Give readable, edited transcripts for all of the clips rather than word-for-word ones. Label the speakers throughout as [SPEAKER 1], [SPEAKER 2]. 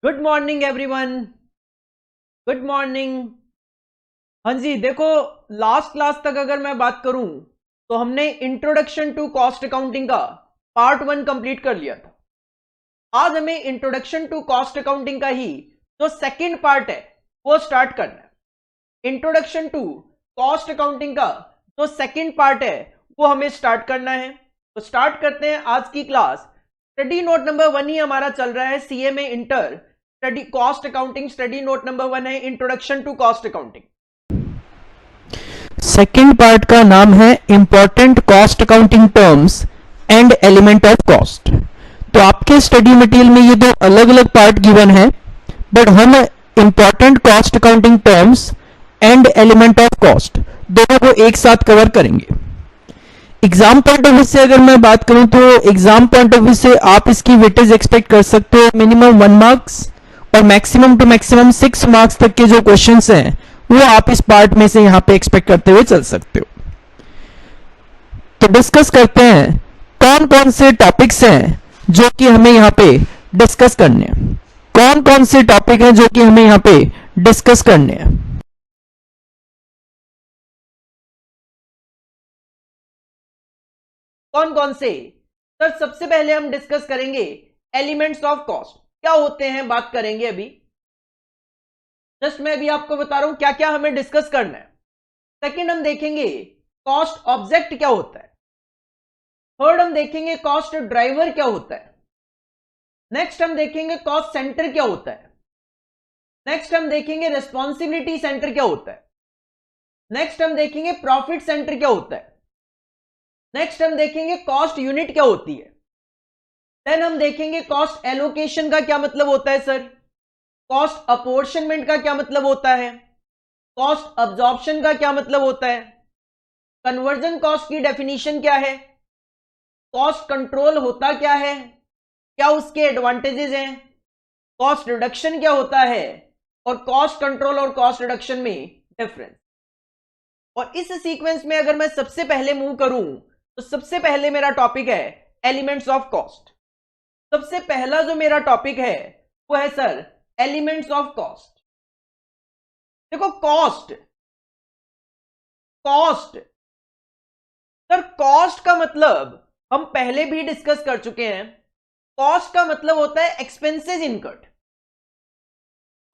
[SPEAKER 1] Good morning everyone. Good morning. हाँ जी, देखो, last class तक अगर मैं बात करूं तो हमने इंट्रोडक्शन टू कॉस्ट अकाउंटिंग का पार्ट 1 कंप्लीट कर लिया था। आज हमें इंट्रोडक्शन टू कॉस्ट अकाउंटिंग का ही जो सेकंड पार्ट है वो स्टार्ट करना है। इंट्रोडक्शन टू कॉस्ट अकाउंटिंग का जो सेकंड पार्ट है वो हमें स्टार्ट करना है। तो स्टार्ट करते हैं आज की क्लास। स्टडी नोट नंबर 1 ही हमारा चल रहा है, CMA inter study cost accounting. Study note number 1 है introduction to cost accounting.
[SPEAKER 2] Second part का नाम है important cost accounting terms and element of cost. तो आपके स्टडी मटेरियल में ये दो अलग अलग पार्ट गिवन है, बट हम important cost accounting terms and element of cost दोनों को एक साथ कवर करेंगे। एग्जाम पॉइंट ऑफ व्यू से अगर मैं बात करूं तो एग्जाम पॉइंट ऑफ व्यू से आप इसकी वेटेज एक्सपेक्ट कर सकते हो मिनिमम 1 मार्क्स और मैक्सिमम टू मैक्सिमम 6 मार्क्स तक के जो क्वेश्चंस हैं वो आप इस पार्ट में से यहां पे एक्सपेक्ट करते हुए चल सकते हो। तो डिस्कस करते हैं कौन कौन से टॉपिक्स हैं जो कि हमें यहां पे डिस्कस करने हैं। कौन कौन से टॉपिक हैं जो कि हमें यहां पे डिस्कस करने हैं।
[SPEAKER 1] कौन कौन से? सर, सबसे पहले हम डिस्कस करेंगे एलिमेंट्स ऑफ कॉस्ट क्या होते हैं, बात करेंगे अभी। जस्ट मैं अभी आपको बता रहा हूं क्या क्या हमें डिस्कस करना है। सेकंड हम देखेंगे कॉस्ट ऑब्जेक्ट क्या होता है। थर्ड हम देखेंगे कॉस्ट ड्राइवर क्या होता है। नेक्स्ट हम देखेंगे कॉस्ट सेंटर क्या होता है। नेक्स्ट हम देखेंगे रिस्पॉन्सिबिलिटी सेंटर क्या होता है। नेक्स्ट हम देखेंगे प्रॉफिट सेंटर क्या होता है। नेक्स्ट हम देखेंगे कॉस्ट यूनिट क्या होती है। देन हम देखेंगे कॉस्ट एलोकेशन का क्या मतलब होता है सर। कॉस्ट अपोर्शनमेंट का क्या मतलब होता है। कॉस्ट अब्जॉर्प्शन का क्या मतलब होता है। कन्वर्जन कॉस्ट की डेफिनेशन क्या है। कॉस्ट कंट्रोल होता क्या है, क्या उसके एडवांटेजेस हैं। कॉस्ट रिडक्शन क्या होता है और कॉस्ट कंट्रोल और कॉस्ट रिडक्शन में डिफरेंस। और इस सीक्वेंस में अगर मैं सबसे पहले मूव करूं तो सबसे पहले मेरा टॉपिक है एलिमेंट्स ऑफ कॉस्ट। सबसे पहला जो मेरा टॉपिक है वो है सर एलिमेंट्स ऑफ कॉस्ट। देखो, कॉस्ट कॉस्ट सर, कॉस्ट का मतलब हम पहले भी डिस्कस कर चुके हैं। कॉस्ट का मतलब होता है एक्सपेंसेस इनकर्ड।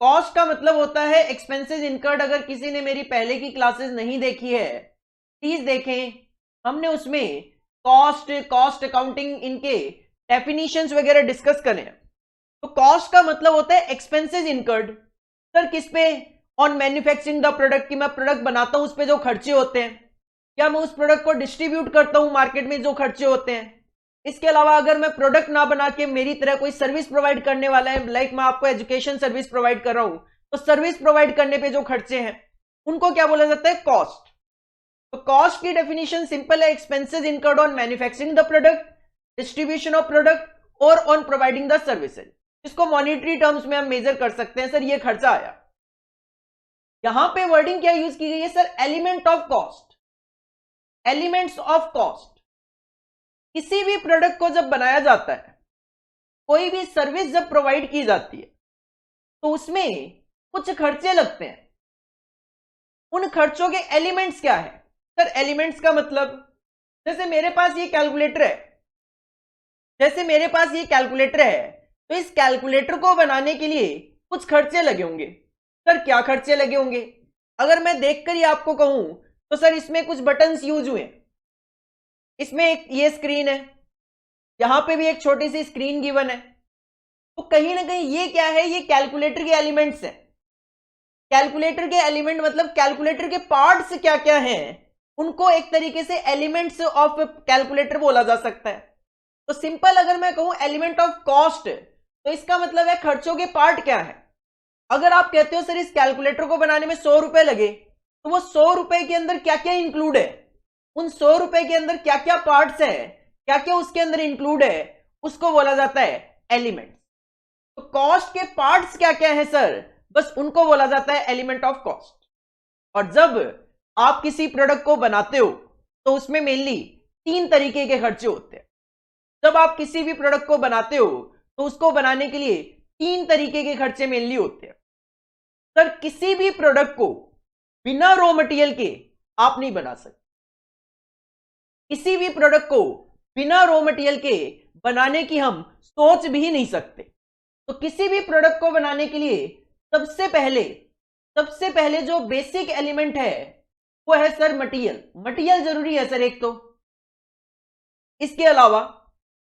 [SPEAKER 1] कॉस्ट का मतलब होता है एक्सपेंसेस इनकर्ड। अगर किसी ने मेरी पहले की क्लासेस नहीं देखी है प्लीज देखें। हमने उसमें कॉस्ट, कॉस्ट अकाउंटिंग, इनके डेफिनेशंस वगैरह डिस्कस करें। तो कॉस्ट का मतलब होता है एक्सपेंसेस इनकर्ड। सर किस पे? ऑन मैन्युफैक्चरिंग द प्रोडक्ट, की मैं प्रोडक्ट बनाता हूं उस पे जो खर्चे होते हैं, या मैं उस प्रोडक्ट को डिस्ट्रीब्यूट करता हूं मार्केट में जो खर्चे होते हैं। इसके अलावा अगर मैं प्रोडक्ट ना बना के मेरी तरह कोई सर्विस प्रोवाइड करने वाला है, लाइक मैं आपको एजुकेशन सर्विस प्रोवाइड कर रहा हूं, तो सर्विस प्रोवाइड करने पे जो खर्चे हैं उनको क्या बोला जाता है? कॉस्ट। तो कॉस्ट की डेफिनेशन सिंपल है, expenses incurred on manufacturing the product, distribution of product और ऑन प्रोवाइडिंग द सर्विसेज। इसको मॉनिटरी टर्म्स में हम मेजर कर सकते हैं, सर ये खर्चा आया। यहां पे वर्डिंग क्या यूज की गई है sir? Element of cost. Elements of cost, किसी भी प्रोडक्ट को जब बनाया जाता है, कोई भी सर्विस जब प्रोवाइड की जाती है, तो उसमें कुछ खर्चे लगते हैं। उन खर्चों के एलिमेंट्स क्या है सर? एलिमेंट्स का मतलब, जैसे मेरे पास ये कैलकुलेटर है, जैसे मेरे पास ये कैलकुलेटर है, तो इस कैलकुलेटर को बनाने के लिए कुछ खर्चे लगे होंगे। सर क्या खर्चे लगे होंगे? अगर मैं देखकर ही आपको कहूं तो सर इसमें कुछ बटन्स यूज हुए, इसमें एक ये स्क्रीन है, यहां पे भी एक छोटी सी स्क्रीन गिवन है। तो कहीं ना कहीं ये क्या है? ये कैलकुलेटर के एलिमेंट्स हैं। कैलकुलेटर के एलिमेंट मतलब कैलकुलेटर के पार्ट्स क्या क्या हैं, उनको एक तरीके से एलिमेंट्स ऑफ कैलकुलेटर बोला जा सकता है। तो सिंपल अगर मैं कहूं एलिमेंट ऑफ कॉस्ट, तो इसका मतलब है खर्चों के पार्ट क्या है। अगर आप कहते हो सर इस कैलकुलेटर को बनाने में 100 रुपए लगे, तो वो 100 रुपए के अंदर क्या क्या इंक्लूड है, उन 100 रुपए के अंदर क्या क्या पार्ट्स हैं, क्या क्या उसके अंदर इंक्लूड है, उसको बोला जाता है एलिमेंट। तो कॉस्ट के पार्ट्स क्या क्या है सर, बस उनको बोला जाता है एलिमेंट ऑफ कॉस्ट। और जब आप किसी प्रोडक्ट को बनाते हो तो उसमें मेनली 3 तरीके के खर्चे होते हैं। जब आप किसी भी प्रोडक्ट को बनाते हो तो उसको बनाने के लिए तीन तरीके के खर्चे मेनली होते हैं। सर किसी भी प्रोडक्ट को बिना रॉ मटेरियल के आप नहीं बना सकते, किसी भी प्रोडक्ट को बिना रॉ मटेरियल के बनाने की हम सोच भी नहीं सकते। तो किसी भी प्रोडक्ट को बनाने के लिए सबसे पहले जो बेसिक एलिमेंट है वो है सर मटेरियल। मटेरियल जरूरी है सर एक तो। इसके अलावा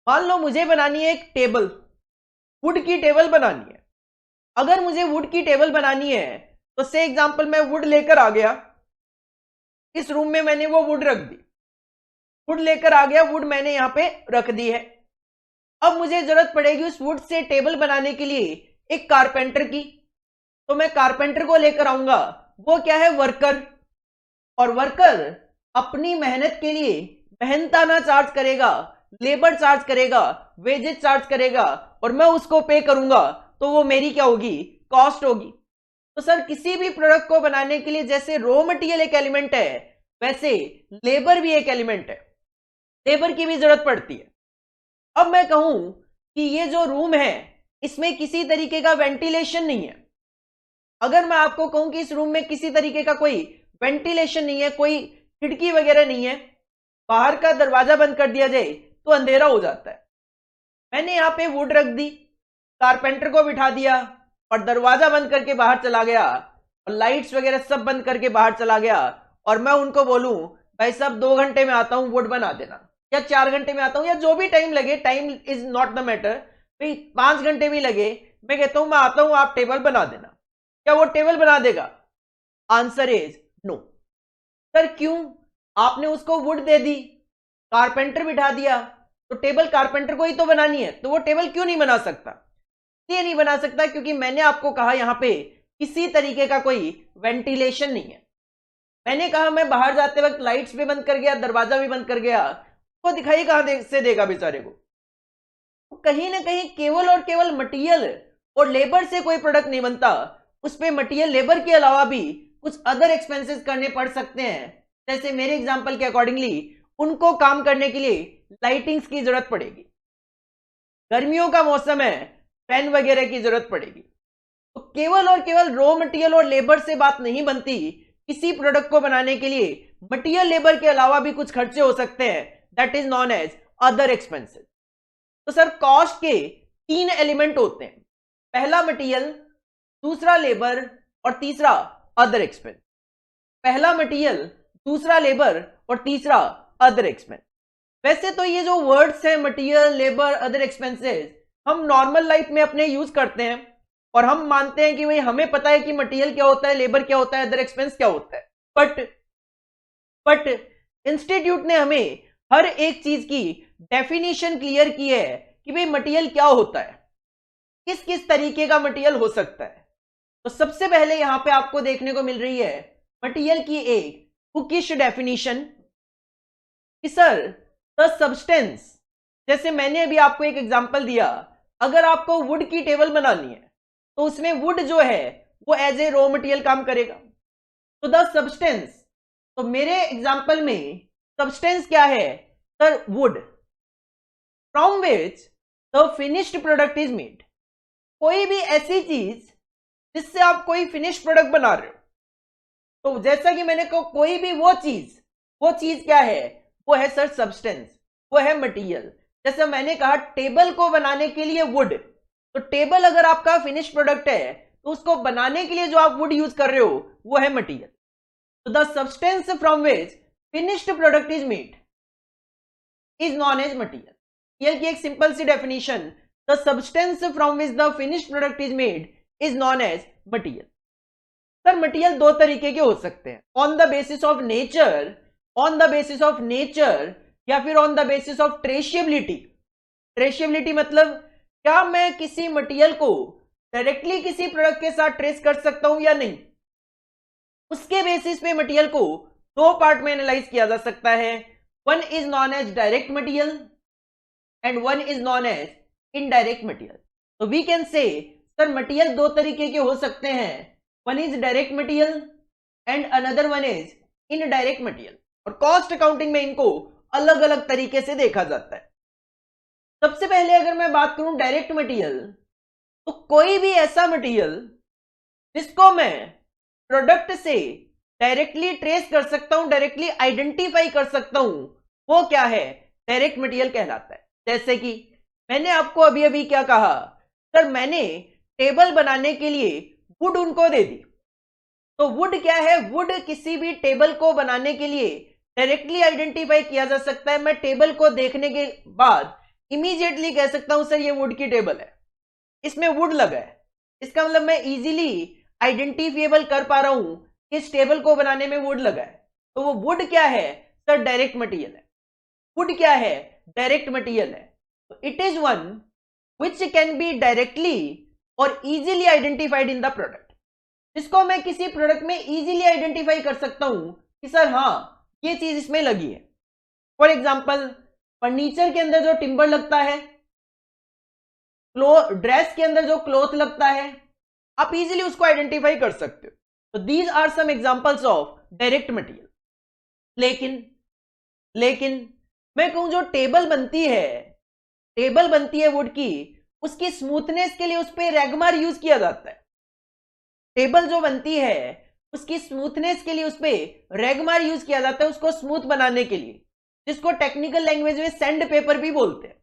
[SPEAKER 1] मान लो मुझे बनानी है एक टेबल, वुड की टेबल बनानी है। अगर मुझे वुड की टेबल बनानी है तो से एग्जांपल मैं वुड लेकर आ गया, इस रूम में मैंने वो वुड रख दी, वुड लेकर आ गया, वुड मैंने यहां पे रख दी है। अब मुझे जरूरत पड़ेगी उस वुड से टेबल बनाने के लिए एक कारपेंटर की, तो मैं कारपेंटर को लेकर आऊंगा। वो क्या है? वर्कर। और वर्कर अपनी मेहनत के लिए मेहनताना चार्ज करेगा, लेबर चार्ज करेगा, वेजेस चार्ज करेगा, और मैं उसको पे करूंगा, तो वो मेरी क्या होगी? कॉस्ट होगी। तो सर किसी भी प्रोडक्ट को बनाने के लिए जैसे रॉ मटेरियल एक एलिमेंट है, वैसे लेबर भी एक एलिमेंट है, लेबर की भी जरूरत पड़ती है। अब मैं कहूं कि ये जो रूम है इसमें किसी तरीके का वेंटिलेशन नहीं है, अगर मैं आपको कहूं कि इस रूम में किसी तरीके का कोई वेंटिलेशन नहीं है, कोई खिड़की वगैरह नहीं है, बाहर का दरवाजा बंद कर दिया जाए तो अंधेरा हो जाता है। मैंने यहां पे वुड रख दी, कारपेंटर को बिठा दिया और दरवाजा बंद करके बाहर चला गया और लाइट्स वगैरह सब बंद करके बाहर चला गया, और मैं उनको बोलूं भाई साहब 2 घंटे में आता हूं, वुड बना देना, या 4 घंटे में आता हूं, या जो भी टाइम लगे, time is not the matter, भाई 5 घंटे भी लगे, मैं कहता हूं मैं आता हूं, आप टेबल बना देना, क्या वो टेबल बना देगा? Answer is no. सर क्यों? आपने उसको वुड दे दी, कारपेंटर बिठा दिया, तो टेबल कारपेंटर को ही तो बनानी है, तो वो टेबल क्यों नहीं बना सकता? ये नहीं बना सकता क्योंकि मैंने आपको कहा यहां पे किसी तरीके का कोई वेंटिलेशन नहीं है। मैंने कहा मैं बाहर जाते वक्त लाइट्स भी बंद कर गया, दरवाजा भी बंद कर गया, वो दिखाई कहां से देगा बेचारे को? तो कहीं ना कहीं केवल और केवल मटेरियल और लेबर से कोई प्रोडक्ट नहीं बनता, उस पे मटेरियल लेबर के अलावा भी कुछ अदर एक्सपेंसेस करने पड़ सकते हैं। जैसे मेरे एग्जांपल के अकॉर्डिंगली उनको काम करने के लिए लाइटिंग्स की जरूरत पड़ेगी, गर्मियों का मौसम है, फैन वगैरह की जरूरत पड़ेगी। तो केवल और केवल रॉ मटेरियल और लेबर से बात नहीं बनती, किसी प्रोडक्ट को बनाने के लिए मटेरियल लेबर के अलावा भी कुछ खर्चे हो सकते हैं, that is known as other expenses. तो सर कॉस्ट के 3 एलिमेंट होते हैं, पहला मटेरियल, दूसरा लेबर और तीसरा अदर एक्सपेंस। पहला मटेरियल, दूसरा लेबर और तीसरा अदर एक्सपेंस। वैसे तो ये जो वर्ड्स हैं मटेरियल, लेबर, अदर एक्सपेंसेस, हम नॉर्मल लाइफ में अपने यूज करते हैं और हम मानते हैं कि भाई हमें पता है कि मटेरियल क्या होता है, लेबर क्या होता है, अदर एक्सपेंस क्या होता है। बट इंस्टीट्यूट ने हमें हर एक चीज की डेफिनेशन क्लियर की है कि भाई मटेरियल क्या होता है, किस किस तरीके का मटेरियल हो सकता है। तो सबसे पहले यहां पे आपको देखने को मिल रही है मटेरियल की एक बुकिश डेफिनेशन कि सर द सब्सटेंस, जैसे मैंने अभी आपको एक एग्जांपल दिया, अगर आपको वुड की टेबल बनानी है तो उसमें वुड जो है वो एज ए रॉ मटेरियल काम करेगा। तो द सब्सटेंस, तो मेरे एग्जांपल में सब्सटेंस क्या है sir? Would, from which the finished product is made. कोई भी ऐसी चीज जिससे आप कोई फिनिश प्रोडक्ट बना रहे हो, तो जैसा कि मैंने कहा कोई भी वो चीज क्या है? वो है सर सब्सटेंस, वो है मटेरियल। जैसे मैंने कहा टेबल को बनाने के लिए वुड, तो टेबल अगर आपका फिनिश प्रोडक्ट है तो उसको बनाने के लिए जो आप वुड यूज कर रहे हो वो है मटेरियल। तो the substance from which finished product is made is known as material. Material की एक सिंपल सी definition, the substance from which the finished product is made is known as material. Sir material 2 तरीके के हो सकते हैं, on the basis of nature, या फिर on the basis of traceability. Traceability मतलब क्या मैं किसी मटेरियल को डायरेक्टली किसी प्रोडक्ट के साथ ट्रेस कर सकता हूं या नहीं, उसके बेसिस पे मटेरियल को 2 पार्ट में एनालाइज किया जा सकता है। One is known as direct material and one is known as indirect material. तो we can say sir material 2 तरीके के हो सकते हैं, one is direct material and another one is indirect material. और कॉस्ट अकाउंटिंग में इनको अलग अलग तरीके से देखा जाता है। सबसे पहले अगर मैं बात करूं डायरेक्ट मटेरियल, तो कोई भी ऐसा मटेरियल जिसको मैं प्रोडक्ट से डायरेक्टली ट्रेस कर सकता हूं, डायरेक्टली आइडेंटिफाई कर सकता हूं, वो क्या है, डायरेक्ट मटेरियल कहलाता है। जैसे कि मैंने आपको अभी अभी क्या कहा, सर मैंने टेबल बनाने के लिए वुड उनको दे दी। तो वुड क्या है, वुड किसी भी टेबल को बनाने के लिए डायरेक्टली आइडेंटिफाई किया जा सकता है। मैं टेबल को देखने के बाद इमीडिएटली कह सकता हूं सर ये वुड की टेबल है, इसमें वुड लगा है। इसका मतलब मैं इजीली आइडेंटिफिएबल कर पा रहा हूं कि इस टेबल को बनाने में वुड लगा है। तो वो वुड क्या है सर, डायरेक्ट मटेरियल है। वुड क्या है, डायरेक्ट मटेरियल है। तो it is one which can be directly और easily identified in the product, जिसको मैं किसी प्रोडक्ट में इजीली आइडेंटिफाई कर सकता हूं कि सर हाँ ये चीज इसमें लगी है। फॉर एग्जाम्पल फर्नीचर के अंदर जो टिम्बर लगता है, ड्रेस के अंदर जो क्लॉथ लगता है, आप इजीली उसको आइडेंटिफाई कर सकते हो। तो these are some examples of direct material. लेकिन मैं कहूं जो टेबल बनती है वुड की, उसकी स्मूथनेस के लिए उस पर रेगमार यूज किया जाता है। टेबल जो बनती है उसकी स्मूथनेस के लिए उस पर रेगमार यूज किया जाता है, उसको स्मूथ बनाने के लिए, जिसको टेक्निकल लैंग्वेज में सैंड पेपर भी बोलते हैं।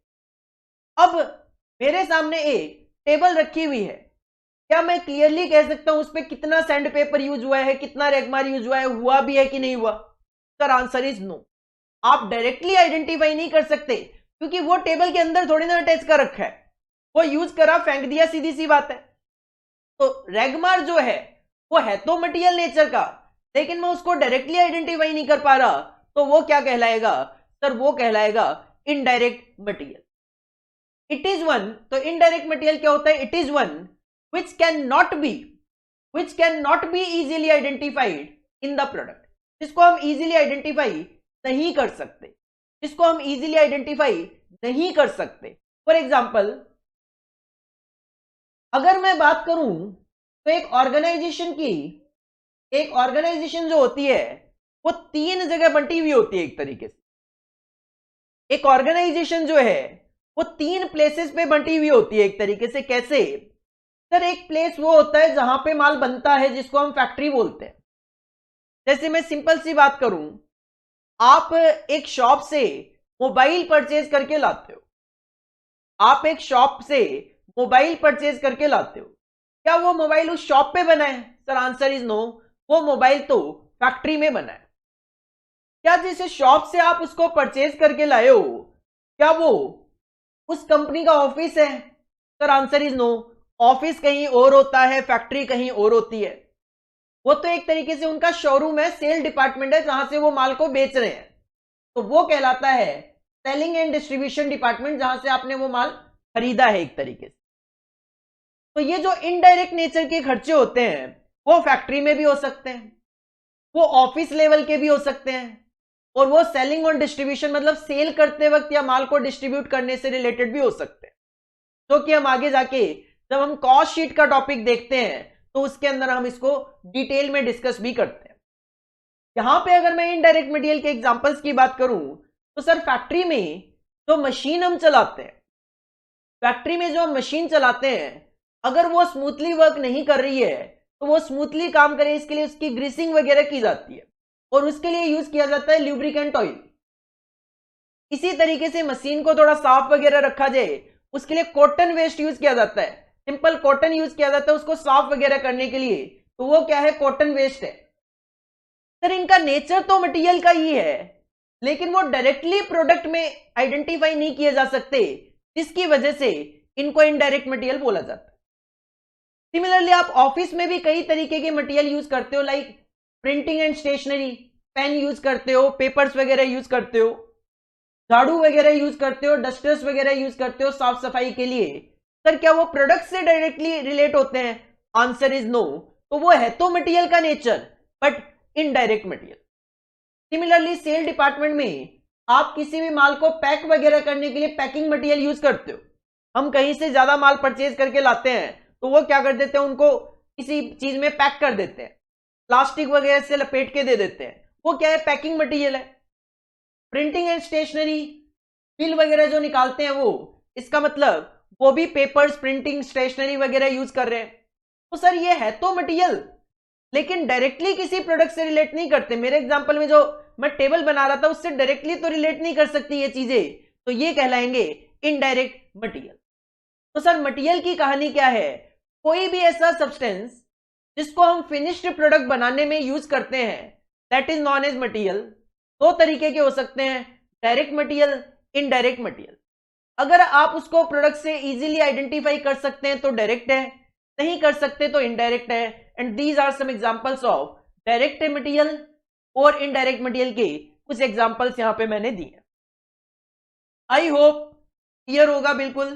[SPEAKER 1] अब मेरे सामने एक टेबल रखी हुई है, क्या मैं क्लियरली कह सकता हूं उस पर कितना सैंड पेपर यूज हुआ है, कितना रेगमार यूज हुआ है, हुआ भी है कि नहीं हुआ? Sir answer is no. आप डायरेक्टली आइडेंटिफाई नहीं कर सकते क्योंकि वो टेबल के अंदर थोड़ी ना अटैच कर रखा है, वो यूज करा फेंक दिया, सीधी सी बात है। तो रेगमार जो है वो है तो मटेरियल नेचर का, लेकिन मैं उसको डायरेक्टली आइडेंटिफाई नहीं कर पा रहा, तो वो क्या कहलाएगा सर, वो कहलाएगा indirect material. It is one, तो इनडायरेक्ट मटेरियल क्या होता है, it is one which cannot be easily identified in the product, जिसको हम easily identify नहीं कर सकते, फॉर एग्जाम्पल अगर मैं बात करूं तो एक ऑर्गेनाइजेशन जो होती है वो 3 जगह बंटी हुई होती है। एक तरीके से एक ऑर्गेनाइजेशन जो है वो 3 प्लेसेस पे बंटी हुई होती है एक तरीके से। कैसे सर, एक प्लेस वो होता है जहां पे माल बनता है, जिसको हम फैक्ट्री बोलते हैं। जैसे मैं सिंपल सी बात करूं, आप एक शॉप से मोबाइल परचेज करके लाते हो, क्या वो मोबाइल उस शॉप पे बना है? सर आंसर इज नो, वो मोबाइल तो फैक्ट्री में बना है। क्या जिस शॉप से आप उसको परचेज करके लाए हो, क्या वो उस कंपनी का ऑफिस है? Sir answer is no, office कहीं और होता है, फैक्ट्री कहीं और होती है। वो तो एक तरीके से उनका शोरूम है, सेल डिपार्टमेंट है, जहां से वो माल को बेच रहे हैं, तो वो कहलाता है सेलिंग एंड डिस्ट्रीब्यूशन डिपार्टमेंट, जहां से आपने वो माल खरीदा है एक तरीके से। तो ये जो इनडायरेक्ट नेचर के खर्चे होते हैं वो फैक्ट्री में भी हो सकते हैं, वो ऑफिस लेवल के भी हो सकते हैं, और वो सेलिंग और डिस्ट्रीब्यूशन मतलब सेल करते वक्त या माल को डिस्ट्रीब्यूट करने से रिलेटेड भी हो सकते हैं, जो कि हम आगे जाके जब हम कॉस्ट शीट का टॉपिक देखते हैं तो उसके अंदर हम इसको डिटेल में डिस्कस भी करते हैं। यहां पे अगर मैं इनडायरेक्ट मटेरियल के एग्जांपल्स की बात करूं तो सर फैक्ट्री में जो मशीन हम चलाते हैं, अगर वो स्मूथली वर्क नहीं कर रही है तो वो स्मूथली काम करे इसके लिए उसकी ग्रीसिंग वगैरह की जाती है, और उसके लिए यूज किया जाता है ल्यूब्रिकेंट ऑयल। इसी तरीके से मशीन को थोड़ा साफ वगैरह रखा जाए, उसके लिए कॉटन वेस्ट यूज किया जाता है, सिंपल कॉटन यूज किया जाता है उसको साफ वगैरह करने के लिए, तो वो क्या है, कॉटन वेस्ट है। सर इनका नेचर तो मटेरियल का ही है, लेकिन वो डायरेक्टली प्रोडक्ट में आइडेंटिफाई नहीं किए जा सकते, जिसकी वजह से इनको इनडायरेक्ट मटेरियल बोला जाता है। सिमिलरली आप ऑफिस में भी कई तरीके के मटेरियल यूज करते हो, like printing and stationery, pen use करते हो, पेपर्स वगैरह यूज करते हो, झाड़ू वगैरह यूज करते हो, डस्टर्स वगैरह यूज करते हो साफ सफाई के लिए। सर क्या वो प्रोडक्ट से डायरेक्टली रिलेट होते हैं? आंसर इज नो, तो वो है तो मटेरियल का nature but indirect material. Similarly sale department में आप किसी भी माल को पैक वगैरह करने के लिए पैकिंग मटेरियल यूज करते हो। हम कहीं से ज्यादा माल परचेज करके लाते हैं तो वो क्या कर देते हैं, उनको किसी चीज में पैक कर देते हैं, प्लास्टिक वगैरह से लपेट के दे देते हैं, वो क्या है, पैकिंग मटेरियल है। प्रिंटिंग एंड स्टेशनरी, बिल वगैरह जो निकालते हैं वो, इसका मतलब वो भी पेपर्स, प्रिंटिंग, स्टेशनरी वगैरह यूज कर रहे हैं। तो सर ये है तो मटेरियल, लेकिन डायरेक्टली किसी प्रोडक्ट से रिलेट नहीं करते। मेरे एग्जांपल में जो मैं टेबल बना रहा था उससे डायरेक्टली तो रिलेट नहीं कर सकती ये चीजें, तो ये कहलाएंगे इनडायरेक्ट मटेरियल। तो सर मटेरियल की कहानी क्या है? कोई भी ऐसा सब्सटेंस जिसको हम फिनिश्ड प्रोडक्ट बनाने में यूज करते हैं, that is known as material. दो तरीके के हो सकते हैं, डायरेक्ट मटेरियल, इनडायरेक्ट मटेरियल। अगर आप उसको प्रोडक्ट से इजीली आइडेंटिफाई कर सकते हैं तो डायरेक्ट है, नहीं कर सकते तो इनडायरेक्ट है। And these are some examples of direct material और इनडायरेक्ट मटेरियल के कुछ एग्जांपल्स यहां पे मैंने दिए। आई होप क्लियर होगा। बिल्कुल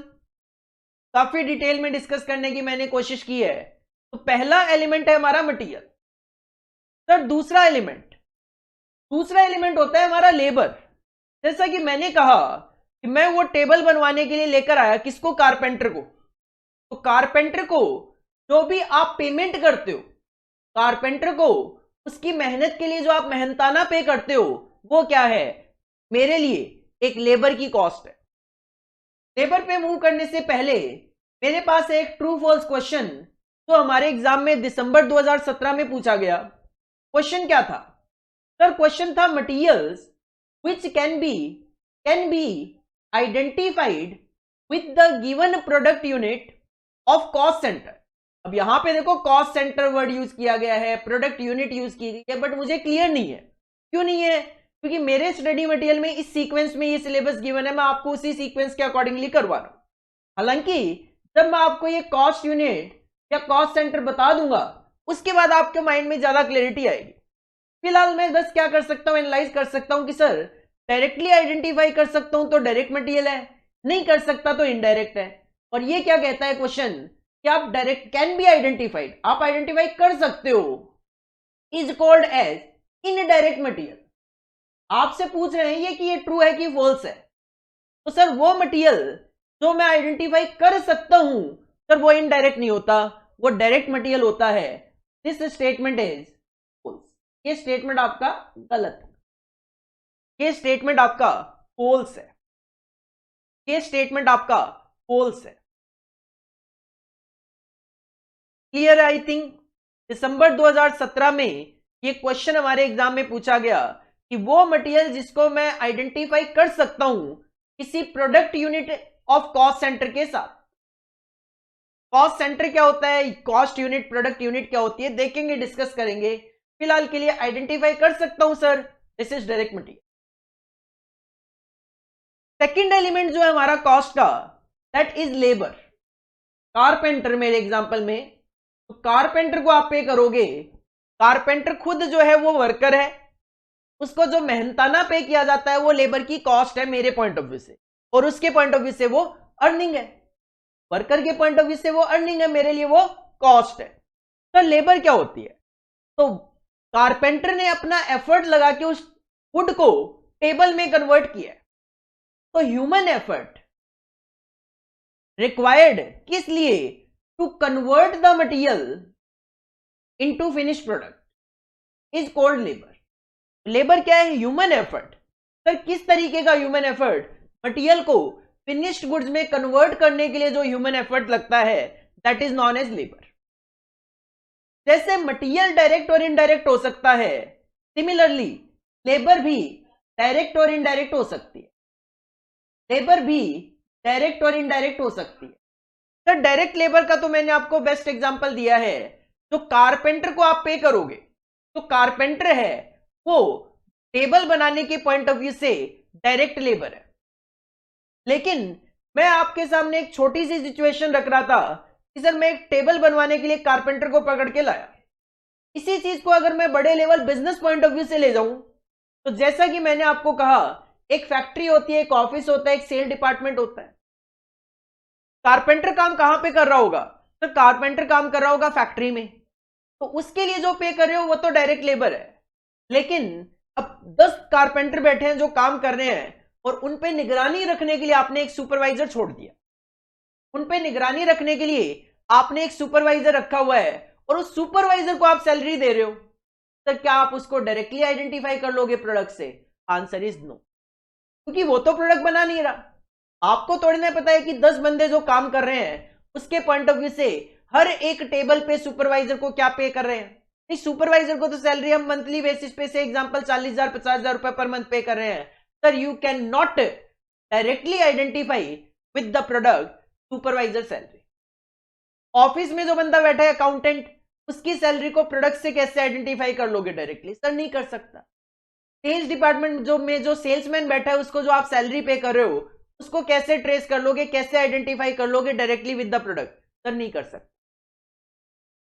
[SPEAKER 1] काफी डिटेल में डिस्कस करने की मैंने कोशिश की है। तो पहला एलिमेंट है हमारा मटेरियल। सर दूसरा एलिमेंट होता है हमारा लेबर। जैसा कि मैंने कहा कि मैं वो टेबल बनवाने के लिए लेकर आया किसको? कारपेंटर को। तो कारपेंटर को जो भी आप पेमेंट करते हो, कारपेंटर को उसकी मेहनत के लिए जो आप मेहनताना पे करते हो, वो क्या है? मेरे लिए एक लेबर की कॉस्ट है। लेबर पे मूव करने से पहले मेरे पास एक ट्रू फॉल्स क्वेश्चन जो हमारे एग्जाम में दिसंबर 2017 में पूछा गया। क्वेश्चन क्या था? सर क्वेश्चन था materials which can be identified with the given product unit of cost centre. अब यहां पे देखो कॉस्ट सेंटर वर्ड यूज किया गया है, प्रोडक्ट यूनिट यूज की गई है, बट मुझे क्लियर नहीं है। क्यों नहीं है? क्योंकि मेरे स्टडी मटेरियल में इस सीक्वेंस में ये सिलेबस गिवन है, मैं आपको उसी सीक्वेंस के अकॉर्डिंगली करवा रहा हूं। हालांकि जब मैं आपको ये कॉस्ट यूनिट या कॉस्ट सेंटर बता दूंगा उसके बाद आपके माइंड में ज्यादा क्लैरिटी आएगी। फिलहाल मैं बस क्या कर सकता हूं, एनालाइज कर सकता हूं कि सर डायरेक्टली आइडेंटिफाई कर सकता हूं तो डायरेक्ट मटेरियल है, नहीं कर सकता तो इनडायरेक्ट है। और ये क्या कहता है क्वेश्चन कि आप डायरेक्ट कैन बी आइडेंटिफाइड, आप आइडेंटिफाई कर सकते हो, is called as indirect material. आपसे पूछ रहे हैं ये कि ये ट्रू है कि फॉल्स है। तो सर वो मटेरियल जो मैं आइडेंटिफाई कर सकता हूं, सर वो इनडायरेक्ट नहीं होता, वो डायरेक्ट मटेरियल होता है। This statement is false. ये स्टेटमेंट आपका गलत है, ये स्टेटमेंट आपका फॉल्स है, ये स्टेटमेंट आपका फॉल्स है। क्लियर है? आई थिंक दिसंबर 2017 में ये क्वेश्चन हमारे एग्जाम में पूछा गया कि वो मटेरियल जिसको मैं आइडेंटिफाई कर सकता हूं किसी product unit of cost centre के साथ। कॉस्ट सेंटर क्या होता है, कॉस्ट यूनिट, प्रोडक्ट यूनिट क्या होती है, देखेंगे, डिस्कस करेंगे। फिलहाल के लिए आइडेंटिफाई कर सकता हूं sir, this is direct material. Second element जो है हमारा कॉस्ट का, दैट इज लेबर। कारपेंटर मेरे एग्जांपल में, तो कारपेंटर को आप पे करोगे, कारपेंटर खुद जो है वो वर्कर है, उसको जो मेहनताना पे किया जाता है वो लेबर की कॉस्ट है मेरे पॉइंट ऑफ व्यू से, और उसके पॉइंट ऑफ व्यू से वो अर्निंग है। वर्कर के पॉइंट ऑफ व्यू से वो अर्निंग है, मेरे लिए वो कॉस्ट है। तो लेबर क्या होती है? तो कारपेंटर ने अपना एफर्ट लगा के उस वुड को टेबल में कन्वर्ट किया। तो ह्यूमन एफर्ट रिक्वायर्ड किस लिए? To convert the material into finish product is called labour. Labour क्या है? Human effort. सर किस तरीके का ह्यूमन एफर्ट? मटेरियल को फिनिश्ड गुड्स में कन्वर्ट करने के लिए जो ह्यूमन एफर्ट लगता है, that is known as labour. जैसे मटेरियल डायरेक्ट और इनडायरेक्ट हो सकता है, सिमिलरली लेबर भी डायरेक्ट और इनडायरेक्ट हो सकती है। लेबर भी डायरेक्ट और इनडायरेक्ट हो सकती है। सर डायरेक्ट लेबर का तो मैंने आपको बेस्ट एग्जांपल दिया है। जो कारपेंटर को आप पे करोगे, तो कारपेंटर है वो टेबल बनाने के पॉइंट ऑफ व्यू से डायरेक्ट लेबर है। लेकिन मैं आपके सामने एक छोटी सी सिचुएशन रख रहा था कि सर मैं एक टेबल बनवाने के लिए कारपेंटर को पकड़ के लाया। इसी चीज को अगर मैं बड़े level business point of view से ले जाऊं, तो जैसा कि मैंने आपको कहा, एक फैक्ट्री होती है, एक ऑफिस होता है, एक सेल डिपार्टमेंट होता है। कारपेंटर काम कहां पे कर रहा होगा? तो कारपेंटर काम कर रहा होगा फैक्ट्री में, तो उसके लिए जो पे कर रहे हो वो तो डायरेक्ट लेबर है। लेकिन अब 10 कारपेंटर बैठे हैं जो काम कर रहे हैं, और उन पे निगरानी रखने के लिए आपने एक सुपरवाइजर छोड़ दिया। उन पे निगरानी रखने के लिए आपने एक सुपरवाइजर रखा हुआ है, और उस सुपरवाइजर को आप सैलरी दे रहे हो। तो क्या आप उसको डायरेक्टली आइडेंटिफाई कर लोगे प्रोडक्ट से? आंसर इज नो, क्योंकि वो तो प्रोडक्ट बना नहीं रहा। आपको थोड़ी ना पता है कि 10 बंदे जो काम कर रहे हैं उसके पॉइंट ऑफ व्यू से हर एक टेबल पे सुपरवाइजर को क्या पे कर रहे हैं। नहीं, सुपरवाइजर को तो सैलरी हम मंथली बेसिस पे से एग्जांपल 40,000 50,000 रुपए पर मंथ पे कर रहे हैं। Sir you can not directly identify with the product supervisor salary. Office में जो बंदा बैठा है अकाउंटेंट, उसकी सैलरी को प्रोडक्ट से कैसे आइडेंटिफाई कर लोगे डायरेक्टली? सर नहीं कर सकता। सेल्स डिपार्टमेंट जो सेल्समैन बैठा है उसको जो आप सैलरी पे कर रहे हो उसको कैसे ट्रेस कर लोगे, कैसे आइडेंटिफाई कर लोगे directly with the product? Sir नहीं कर सकते।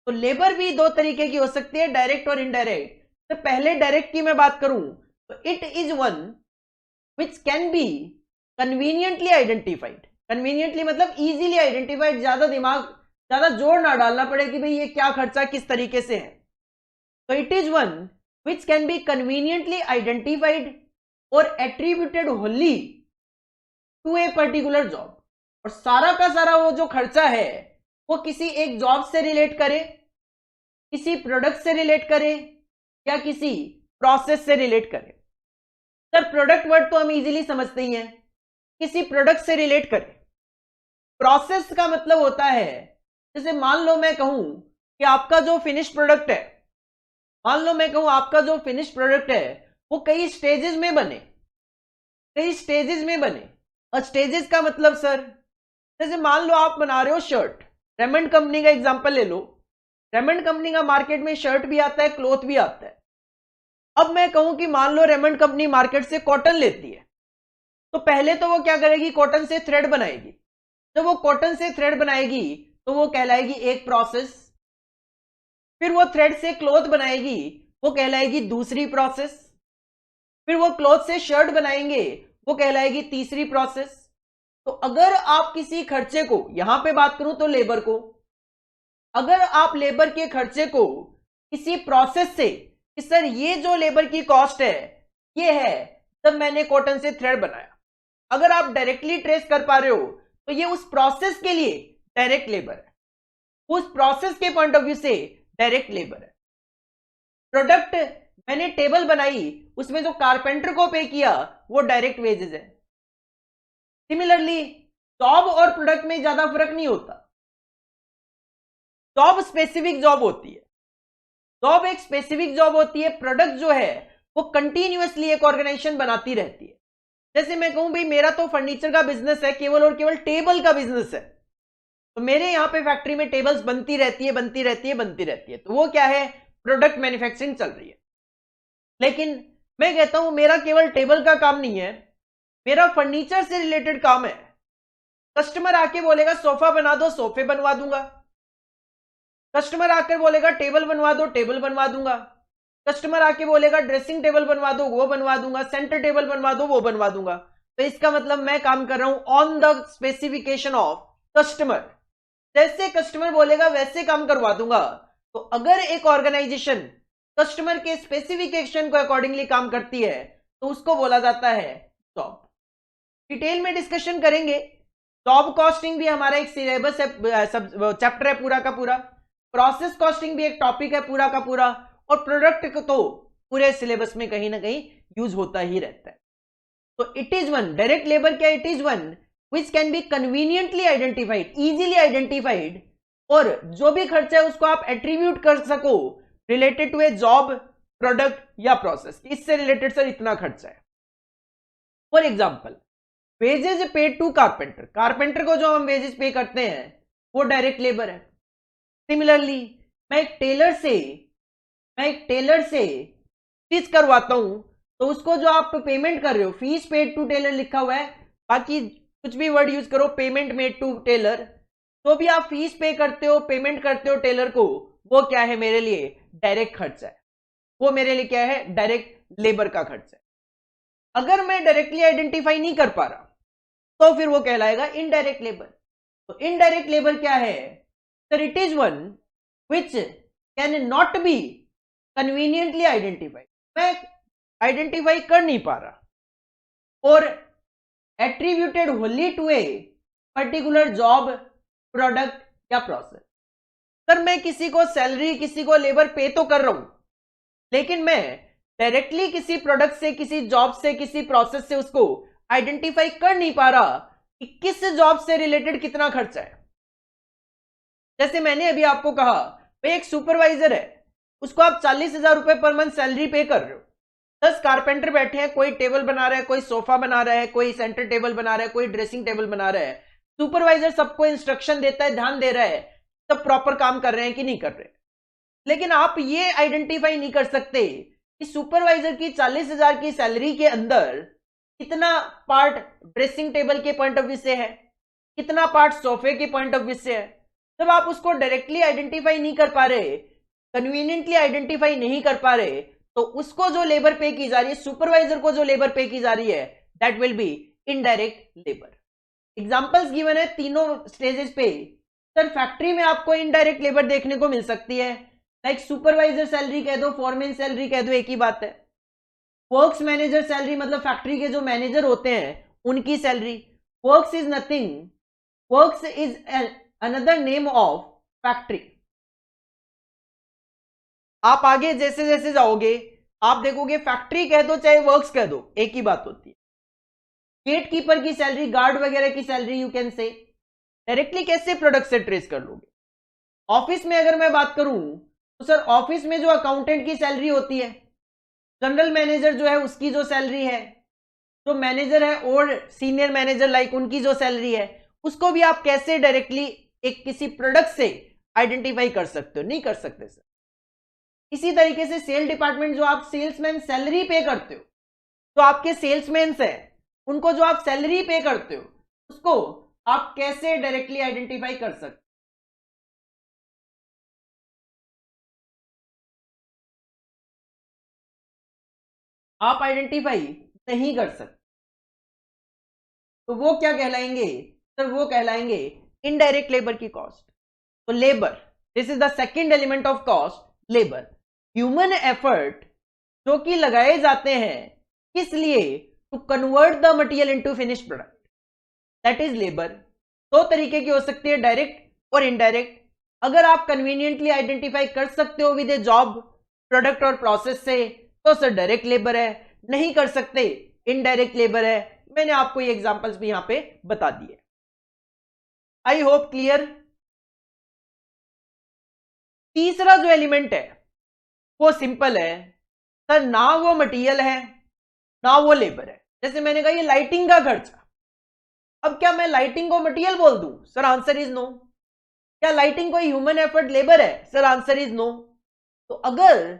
[SPEAKER 1] तो लेबर भी दो तरीके की हो सकती है, डायरेक्ट और इनडायरेक्ट। तो पहले डायरेक्ट की मैं बात करूं तो it is one which can be conveniently identified. Conveniently मतलब इजीली आइडेंटिफाइड, ज्यादा जोर ना डालना पड़े कि भाई ये क्या खर्चा किस तरीके से है। तो it is one which can be conveniently identified और attributed wholly to a particular job. और सारा का सारा वो जो खर्चा है वो किसी एक जॉब से रिलेट करे, किसी प्रोडक्ट से रिलेट करे या किसी प्रोसेस से रिलेट करे। सर प्रोडक्ट वर्ड तो हम इजीली समझते ही हैं, किसी प्रोडक्ट से रिलेट करे। प्रोसेस का मतलब होता है, जैसे मान लो मैं कहूं कि आपका जो फिनिश प्रोडक्ट है, वो कई स्टेजेस में बने। और स्टेजेस का मतलब सर, जैसे मान लो आप बना रहे हो शर्ट, रेमंड कंपनी का एग्जांपल ले लो। रेमंड कंपनी का मार्केट में शर्ट भी आता है, क्लॉथ भी आता है। अब मैं कहूं कि मान लो रेमंड कंपनी मार्केट से कॉटन लेती है, तो पहले तो वो क्या करेगी, कॉटन से थ्रेड बनाएगी। जब वो कॉटन से थ्रेड बनाएगी तो वो कहलाएगी एक प्रोसेस। फिर वो थ्रेड से क्लॉथ बनाएगी, वो कहलाएगी दूसरी प्रोसेस। फिर वो क्लॉथ से शर्ट बनाएंगे, वो कहलाएगी तीसरी प्रोसेस। तो अगर आप किसी खर्चे को, यहां पे बात करूं तो लेबर को, अगर आप लेबर के खर्चे को किसी प्रोसेस से कि सर ये जो लेबर की कॉस्ट है ये है तब मैंने कॉटन से थ्रेड बनाया, अगर आप डायरेक्टली ट्रेस कर पा रहे हो तो ये उस प्रोसेस के लिए डायरेक्ट लेबर है, उस प्रोसेस के पॉइंट ऑफ व्यू से डायरेक्ट लेबर है। प्रोडक्ट मैंने टेबल बनाई, उसमें जो कारपेंटर को पे किया वो डायरेक्ट वेजेस है। सिमिलरली जॉब और प्रोडक्ट में ज्यादा फर्क नहीं होता। जॉब स्पेसिफिक जॉब होती है, जॉब एक स्पेसिफिक जॉब होती है, प्रोडक्ट जो है वो कंटिन्यूअसली एक ऑर्गेनाइजेशन बनाती रहती है। जैसे मैं कहूं भाई मेरा तो फर्नीचर का बिजनेस है, केवल और केवल टेबल का बिजनेस है, तो मेरे यहां पे फैक्ट्री में टेबल्स बनती रहती है, तो वो क्या है, प्रोडक्ट मैन्युफैक्चरिंग चल रही है। लेकिन मैं कहता हूं मेरा केवल टेबल का काम नहीं है, मेरा फर्नीचर से रिलेटेड काम है। कस्टमर आके बोलेगा सोफा बना दो, सोफे बनवा दूंगा। कस्टमर आकर बोलेगा टेबल बनवा दो, टेबल बनवा दूंगा। कस्टमर आके बोलेगा ड्रेसिंग टेबल बनवा दो, वो बनवा दूंगा। सेंटर टेबल बनवा दो, वो बनवा दूंगा। तो इसका मतलब मैं काम कर रहा हूं on the specification of customer. जैसे कस्टमर बोलेगा वैसे काम करवा दूंगा। तो अगर एक ऑर्गेनाइजेशन कस्टमर के स्पेसिफिकेशन को अकॉर्डिंगली काम करती है तो उसको बोला जाता है जॉब। डिटेल में डिस्कशन करेंगे। जॉब कॉस्टिंग भी हमारा एक सिलेबस है, चैप्टर है पूरा का पूरा। प्रोसेस कॉस्टिंग भी एक टॉपिक है पूरा का पूरा। और प्रोडक्ट को तो पूरे सिलेबस में कहीं ना कहीं यूज होता ही रहता है। तो it is one, direct labour क्या, it is one which can be conveniently identified, easily identified, और जो भी खर्चा है उसको आप एट्रीब्यूट कर सको related to a job, product या प्रोसेस। इससे रिलेटेड सर इतना खर्चा है। For example wages paid to carpenter, carpenter को जो हम वेजेस पे करते हैं वो डायरेक्ट लेबर है। सिमिलरली मैं एक टेलर से स्टिच करवाता हूं तो उसको जो आप पेमेंट कर रहे हो, फीस पेड टू टेलर लिखा हुआ है, बाकी कुछ भी वर्ड यूज करो, पेमेंट मेड टू टेलर, तो भी आप फीस पे करते हो, पेमेंट करते हो टेलर को, वो क्या है मेरे लिए डायरेक्ट खर्चा है, वो मेरे लिए क्या है डायरेक्ट लेबर का खर्चा है। अगर मैं डायरेक्टली आइडेंटिफाई नहीं कर पा रहा तो फिर वो कहलाएगा इनडायरेक्ट लेबर। तो इनडायरेक्ट लेबर क्या है sir, it is one which can not be conveniently identified, मैं आइडेंटिफाई कर नहीं पा रहा, और attributed wholly to a particular job, product या प्रोसेस। सर मैं किसी को सैलरी, किसी को लेबर पे तो कर रहा हूं, लेकिन मैं डायरेक्टली किसी प्रोडक्ट से, किसी जॉब से, किसी प्रोसेस से उसको आइडेंटिफाई कर नहीं पा रहा, 21 जॉब से रिलेटेड कितना खर्चा है। जैसे मैंने अभी आपको कहा भाई एक सुपरवाइजर है, उसको आप 40,000 रुपए पर मंथ सैलरी पे कर रहे हो। 10 कारपेंटर बैठे हैं, कोई टेबल बना रहा है, कोई सोफा बना रहा है, कोई सेंटर टेबल बना रहा है, कोई ड्रेसिंग टेबल बना रहा है। सुपरवाइजर सबको इंस्ट्रक्शन देता है, ध्यान दे रहा है सब प्रॉपर काम कर रहे हैं कि नहीं कर रहे। लेकिन आप ये आइडेंटिफाई नहीं कर सकते कि सुपरवाइजर की 40,000 की सैलरी के अंदर कितना पार्ट ड्रेसिंग टेबल के पॉइंट ऑफ व्यू से है, कितना पार्ट सोफे के पॉइंट ऑफ व्यू से है। जब आप उसको डायरेक्टली आइडेंटिफाई नहीं कर पा रहे, कन्वीनियंटली आइडेंटिफाई नहीं कर पा रहे, तो उसको जो लेबर पे की जा रही है, सुपरवाइजर को जो लेबर पे की जा रही है, that will be indirect labour. Examples given है तीनों स्टेजेस पे। सर फैक्ट्री में आपको इनडायरेक्ट लेबर देखने को मिल सकती है, लाइक सुपरवाइजर सैलरी कह दो, फॉरमैन सैलरी कह दो, एक ही बात है। वर्क्स मैनेजर सैलरी मतलब फैक्ट्री के जो मैनेजर होते हैं उनकी salary. Works is nothing, works is another name of factory. आप आगे जैसे जैसे जाओगे आप देखोगे फैक्ट्री कह दो चाहे वर्क्स कह दो एक ही बात होती है। गेट कीपर की सैलरी, गार्ड वगैरह की salary you can say. Directly कैसे प्रोडक्ट से ट्रेस कर लोगे। ऑफिस में अगर मैं बात करूं तो सर ऑफिस में जो अकाउंटेंट की सैलरी होती है, जनरल मैनेजर जो है उसकी जो सैलरी है, जो मैनेजर है और सीनियर मैनेजर लाइक उनकी जो सैलरी है, उसको भी आप कैसे डायरेक्टली एक किसी प्रोडक्ट से आइडेंटिफाई कर सकते हो, नहीं कर सकते सर। इसी तरीके से सेल डिपार्टमेंट जो आप सेल्समैन सैलरी पे करते हो, तो आपके सेल्समैन है उनको जो आप सैलरी पे करते हो उसको आप कैसे डायरेक्टली आइडेंटिफाई कर सकते हो। आप आइडेंटिफाई नहीं कर सकते, तो वो क्या कहलाएंगे सर, वो कहलाएंगे इनडायरेक्ट लेबर की कॉस्ट। तो labour, this is the second element of cost, labour. Human effort जो कि लगाए जाते हैं किस लिए, to convert the material into finish product, that is labour. दो तरीके की हो सकती है, डायरेक्ट और इनडायरेक्ट। अगर आप कन्वीनियंटली आइडेंटिफाई कर सकते हो विद ए जॉब, प्रोडक्ट और प्रोसेस से, तो सर डायरेक्ट लेबर है। नहीं कर सकते, इनडायरेक्ट लेबर है। मैंने आपको ये एग्जांपल्स भी यहां पे बता दिए। I hope clear. तीसरा जो एलिमेंट है वो सिंपल है सर, ना वो मटेरियल है ना वो लेबर है। जैसे मैंने कहा ये लाइटिंग का खर्चा, अब क्या मैं लाइटिंग को मटेरियल बोल दूं, सर आंसर इज नो। क्या लाइटिंग कोई ह्यूमन एफर्ट लेबर है, सर आंसर इज नो। तो अगर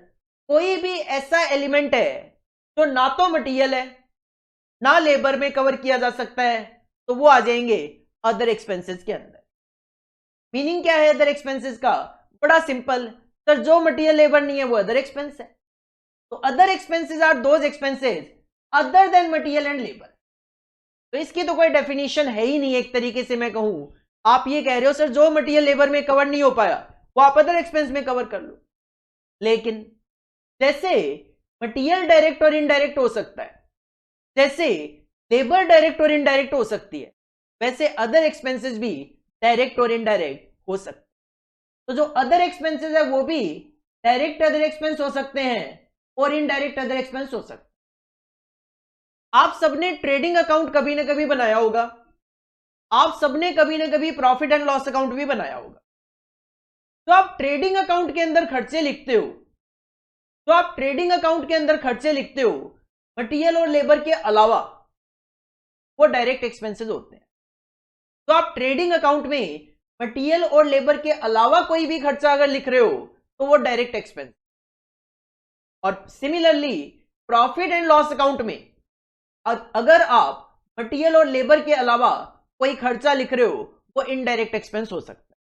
[SPEAKER 1] कोई भी ऐसा एलिमेंट है जो ना तो मटेरियल है ना लेबर में कवर किया जा सकता है, तो वो आ जाएंगे अदर एक्सपेंसेस के अंदर। मीनिंग क्या है अदर एक्सपेंसेस का, बड़ा सिंपल सर, जो मटेरियल लेबर नहीं है वो अदर एक्सपेंस है। तो other expenses are those expenses other than material and labour. तो इसकी तो कोई डेफिनेशन है ही नहीं। एक तरीके से मैं कहूं, आप ये कह रहे हो सर जो मटेरियल लेबर में कवर नहीं हो पाया वो आप अदर एक्सपेंस में कवर कर लो। लेकिन जैसे मटेरियल डायरेक्ट और इनडायरेक्ट हो सकता है, जैसे लेबर डायरेक्ट और इनडायरेक्ट हो सकती है, वैसे अदर एक्सपेंसेस भी डायरेक्ट और इनडायरेक्ट हो सकते हैं। तो जो अदर एक्सपेंसेस है वो भी डायरेक्ट अदर एक्सपेंस हो सकते हैं और इनडायरेक्ट अदर एक्सपेंस हो सकते हैं। आप सबने ट्रेडिंग अकाउंट कभी ना कभी बनाया होगा, आप सबने कभी ना कभी प्रॉफिट एंड लॉस अकाउंट भी बनाया होगा। तो आप ट्रेडिंग अकाउंट के अंदर खर्चे लिखते हो, तो आप ट्रेडिंग अकाउंट के अंदर खर्चे लिखते हो मटेरियल और लेबर के अलावा, वो डायरेक्ट एक्सपेंसेस होते हैं। तो आप ट्रेडिंग अकाउंट में मटेरियल और लेबर के अलावा कोई भी खर्चा अगर लिख रहे हो तो वो डायरेक्ट एक्सपेंस। और similarly profit and loss account में अगर आप मटेरियल और लेबर के अलावा कोई खर्चा लिख रहे हो वो इनडायरेक्ट एक्सपेंस हो सकता है।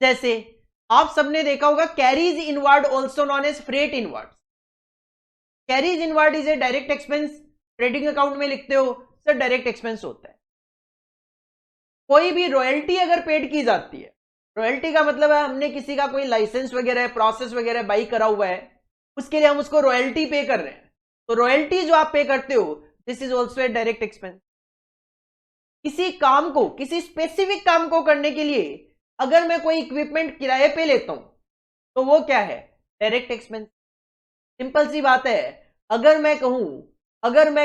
[SPEAKER 1] जैसे आप सबने देखा होगा carriage inward also known as freight inward. Carriage inward is a direct expense, trading account में लिखते हो सर डायरेक्ट एक्सपेंस होता है। कोई भी रॉयल्टी अगर पेड की जाती है, रॉयल्टी का मतलब है हमने किसी का कोई लाइसेंस वगैरह प्रोसेस वगैरह बाई करा हुआ है, उसके लिए हम उसको रॉयल्टी पे कर रहे हैं, तो रॉयल्टी जो आप पे करते हो this is also a direct expense. किसी काम को, किसी स्पेसिफिक काम को करने के लिए अगर मैं कोई इक्विपमेंट किराए पे लेता हूं तो वो क्या है, डायरेक्ट एक्सपेंस। सिंपल सी बात है। अगर मैं